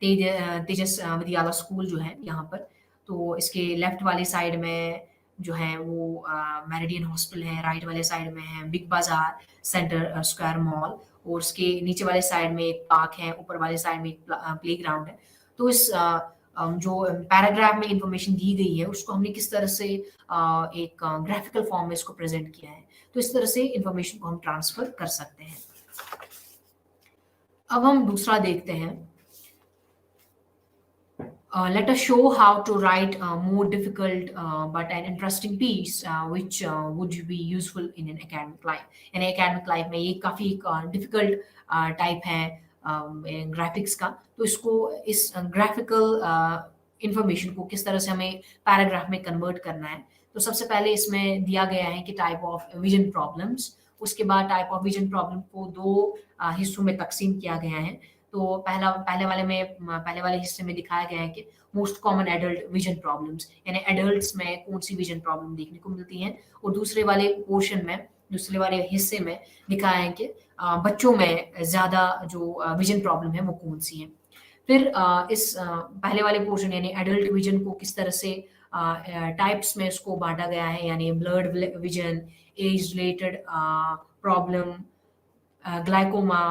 तेजस विद्यालय स्कूल जो है यहाँ पर। तो इसके लेफ्ट वाले साइड में जो है वो मेरिडियन हॉस्पिटल है, राइट वाले साइड में है बिग बाजार, सेंटर स्क्वायर मॉल, और उसके नीचे वाले साइड में एक पार्क है, ऊपर वाले साइड में एक प्लेग्राउंड है। तो इस जो पैराग्राफ में इंफॉर्मेशन दी गई है उसको हमने किस तरह से एक ग्राफिकल फॉर्म में इसको प्रेजेंट किया है। तो इस तरह से इंफॉर्मेशन को हम ट्रांसफर कर सकते हैं। अब हम दूसरा देखते हैं। Let us show how to write a more difficult but an interesting piece which would be useful in an academic life. In academic life में ये काफ़ी difficult type है graphics का। तो इसको इस graphical information को किस तरह से हमें paragraph में convert करना है। तो सबसे पहले इसमें दिया गया है कि type of vision problems। उसके बाद type of vision problem को दो हिस्सों में तकसीम किया गया है। तो पहले वाले हिस्से में दिखाया गया है कि most common adult vision problems, यानी एडल्ट्स में कौन सी विजन प्रॉब्लम देखने को मिलती हैं, और दूसरे वाले हिस्से में दिखाया है कि बच्चों में ज़्यादा जो विजन प्रॉब्लम है वो कौन सी है। फिर इस पहले वाले पोर्शन यानी एडल्ट विजन को किस तरह से टाइप्स में इसको बांटा गया है, यानी blurred vision, age related problem, glaucoma,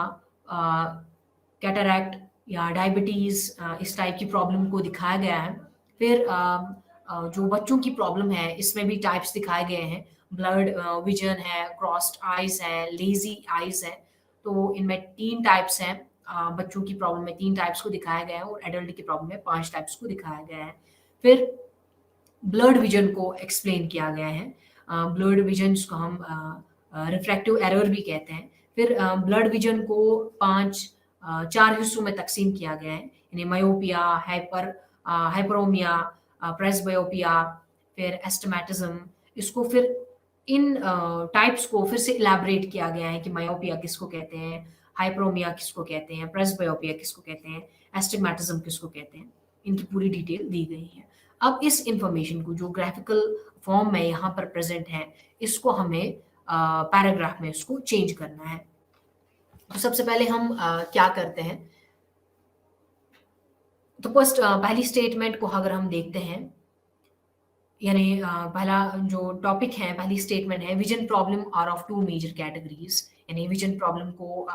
cataract या डायबिटीज़, इस टाइप की प्रॉब्लम को दिखाया गया है। फिर जो बच्चों की प्रॉब्लम है इसमें भी टाइप्स दिखाए गए हैं। ब्लर्ड विजन है, क्रॉस्ड आइज़ है, लेज़ी आइज़ है। तो इनमें 3 टाइप्स हैं। बच्चों की प्रॉब्लम में 3 टाइप्स को दिखाया गया है और एडल्ट की प्रॉब्लम में 5 टाइप्स को दिखाया गया है। फिर ब्लर्ड विजन को एक्सप्लेन किया गया है। ब्लर्ड विजन को हम रिफ्रैक्टिव एरर भी कहते हैं। फिर ब्लर्ड विजन को 4 हिस्सों में तकसीम किया गया है, यानी मायोपिया, हाइपरोमिया, प्रेसबायोपिया, फिर एस्टिमेटिज्म। इसको फिर इन टाइप्स को फिर से इलैबोरेट किया गया है कि मायोपिया किसको कहते हैं, हाइपरोमिया किसको कहते हैं, प्रेसबायोपिया किसको कहते हैं, एस्टिग्मेटिज्म किसको कहते हैं। इनकी पूरी डिटेल दी गई है। अब इस इंफॉर्मेशन को जो ग्राफिकल फॉर्म में यहाँ पर प्रेजेंट है इसको हमें पैराग्राफ में इसको चेंज करना है। तो सबसे पहले हम क्या करते हैं, तो फर्स्ट पहली स्टेटमेंट को अगर हम देखते हैं, यानी पहला जो टॉपिक है, पहली स्टेटमेंट है vision problem are of 2 major categories, यानी विजन प्रॉब्लम को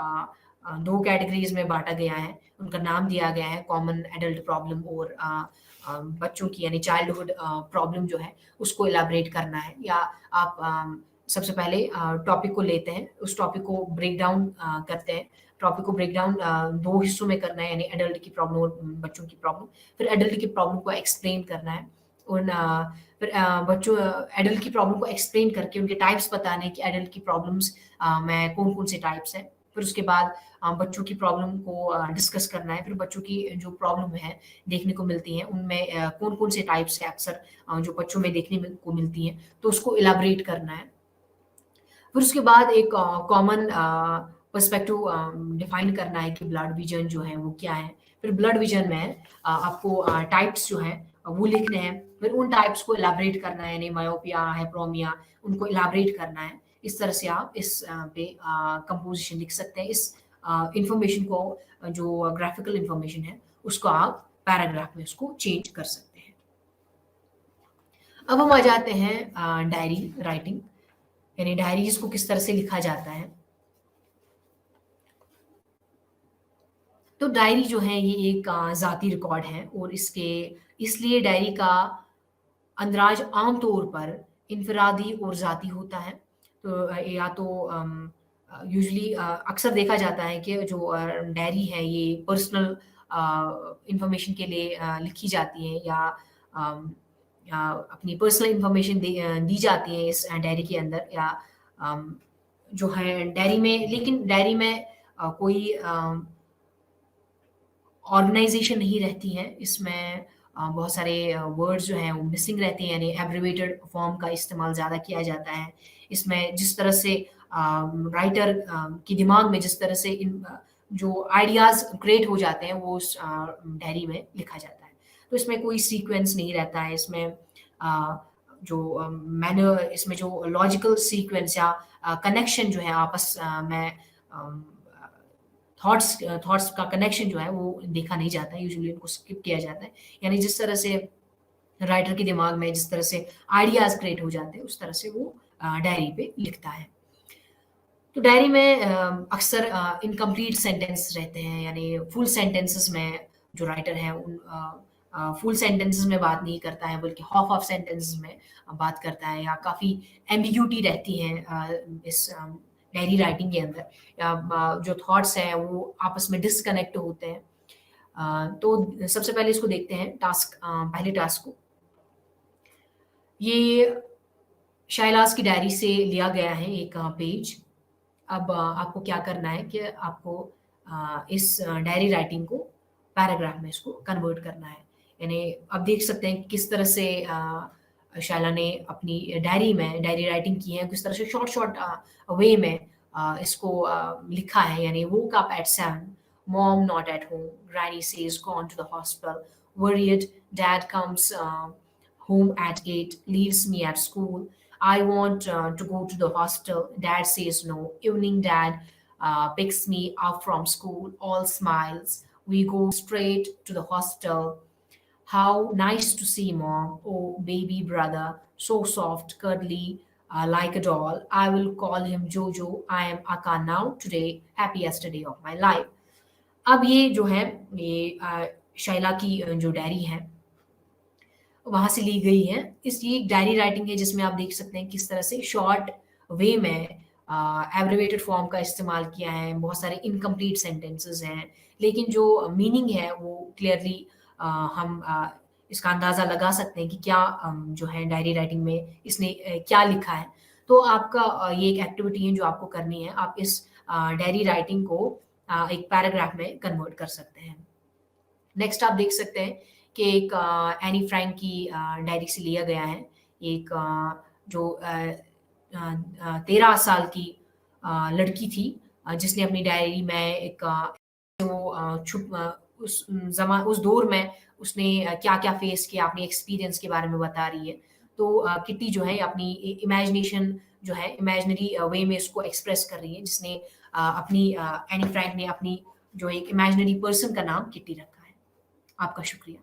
2 कैटेगरीज में बांटा गया है। उनका नाम दिया गया है कॉमन एडल्ट प्रॉब्लम और बच्चों की यानी चाइल्डहुड प्रॉब्लम जो है उसको इलैबोरेट करना है। या आप सबसे पहले टॉपिक को लेते हैं, उस टॉपिक को ब्रेक डाउन करते हैं। टॉपिक को ब्रेक डाउन 2 हिस्सों में करना है, यानी एडल्ट की प्रॉब्लम और बच्चों की प्रॉब्लम। फिर एडल्ट की प्रॉब्लम को एक्सप्लेन करना है। फिर बच्चों एडल्ट की प्रॉब्लम को एक्सप्लेन करके उनके टाइप्स बताने कि एडल्ट की प्रॉब्लम्स में कौन-कौन से टाइप्स हैं। फिर उसके बाद बच्चों की प्रॉब्लम को डिस्कस करना है। फिर बच्चों की जो प्रॉब्लम है देखने को मिलती हैं उनमें कौन-कौन से टाइप्स हैं अक्सर जो बच्चों में देखने को मिलती हैं, तो उसको इलैबोरेट करना है। फिर उसके बाद एक कॉमन पर्सपेक्टिव डिफाइन करना है कि ब्लड विजन जो है वो क्या है। फिर ब्लड विजन में आपको टाइप्स जो हैं वो लिखने हैं। फिर उन टाइप्स को इलैबोरेट करना है, यानी मायोपिया, हाइपरोमिया, उनको इलैबोरेट करना है। इस तरह से आप इस पे कंपोजिशन लिख सकते हैं। इस इंफॉर्मेशन को जो ग्राफिकल इंफॉर्मेशन है उसको आप पैराग्राफ में उसको चेंज कर सकते हैं। अब हम आ जाते हैं डायरी राइटिंग, यानी डायरीज को किस तरह से लिखा जाता है। तो डायरी जो है ये एक ज़ाती रिकॉर्ड है और इसके इसलिए डायरी का अंदराज आम तौर पर इनफरादी और ज़ाती होता है। तो या तो यूजुअली अक्सर देखा जाता है कि जो डायरी है ये पर्सनल इंफॉर्मेशन के लिए लिखी जाती है या अपनी पर्सनल इंफॉर्मेशन दी जाती है इस डायरी के अंदर, या अम, जो है डायरी में, लेकिन डायरी में कोई ऑर्गेनाइजेशन नहीं रहती है। इसमें बहुत सारे वर्ड्स जो हैं वो मिसिंग रहते हैं, यानी एब्रिवेटेड फॉर्म का इस्तेमाल ज़्यादा किया जाता है। इसमें जिस तरह से राइटर के दिमाग में जिस तरह से जो आइडियाज़ क्रिएट हो जाते हैं वो उस डायरी में लिखा जाता है। तो इसमें कोई सीक्वेंस नहीं रहता है। इसमें मैनर, इसमें जो लॉजिकल सीक्वेंस या कनेक्शन जो है आपस में थॉट्स का कनेक्शन जो है वो देखा नहीं जाता है, यूजुअली उनको स्किप किया जाता है। यानी जिस तरह से राइटर के दिमाग में जिस तरह से आइडियाज़ क्रिएट हो जाते हैं उस तरह से वो डायरी पे लिखता है। तो डायरी में अक्सर इनकम्प्लीट सेंटेंस रहते हैं, यानी फुल सेंटेंसेस में जो राइटर है उन फुल सेंटेंसेस में बात नहीं करता है, बल्कि हाफ ऑफ सेंटेंसेस में बात करता है, या काफ़ी एम्बिग्यूटी रहती है इस डायरी राइटिंग के अंदर, या जो थॉट्स हैं वो आपस में डिस्कनेक्ट होते हैं। तो सबसे पहले इसको देखते हैं पहले टास्क को। ये शाइलाज़ की डायरी से लिया गया है एक पेज। अब आपको क्या करना है कि आपको इस डायरी राइटिंग को पैराग्राफ में इसको कन्वर्ट करना है। यानी आप देख सकते हैं कि किस तरह से शाइला ने अपनी डायरी राइटिंग की है, किस तरह से शॉर्ट वे में इसको लिखा है। यानी woke up at 7, mom not at home, granny says gone to the hospital, worried, dad comes home at 8, leaves me at school. I want to go to the hospital. Dad says no. Evening, dad picks me up from school. All smiles. We go straight to the hospital. How nice to see mom. Oh, baby brother. So soft, cuddly, like a doll. I will call him Jojo. I am Aka now, today. Happiest day of my life. अब ये जो है ये शाइला की जो diary है वहाँ से ली गई है। ये एक डायरी राइटिंग है जिसमें आप देख सकते हैं किस तरह से शॉर्ट वे में एब्रिवेटेड फॉर्म का इस्तेमाल किया है। बहुत सारे इनकम्प्लीट सेंटेंसेस हैं, लेकिन जो मीनिंग है वो क्लियरली हम इसका अंदाज़ा लगा सकते हैं कि क्या जो है डायरी राइटिंग में इसने क्या लिखा है। तो आपका ये एक एक्टिविटी है जो आपको करनी है। आप इस डायरी राइटिंग को एक पैराग्राफ में कन्वर्ट कर सकते हैं। नेक्स्ट आप देख सकते हैं कि एक एनी फ्रैंक की डायरी से लिया गया है। एक जो 13 साल की लड़की थी जिसने अपनी डायरी में एक उस दौर में उसने क्या-क्या फेस किया, अपने एक्सपीरियंस के बारे में बता रही है। तो किट्टी जो है अपनी इमेजिनेशन जो है इमेजिनरी वे में इसको एक्सप्रेस कर रही है, जिसने एनी फ्रैंक ने अपनी जो एक इमेजिनरी पर्सन का नाम किट्टी रखा है। आपका शुक्रिया।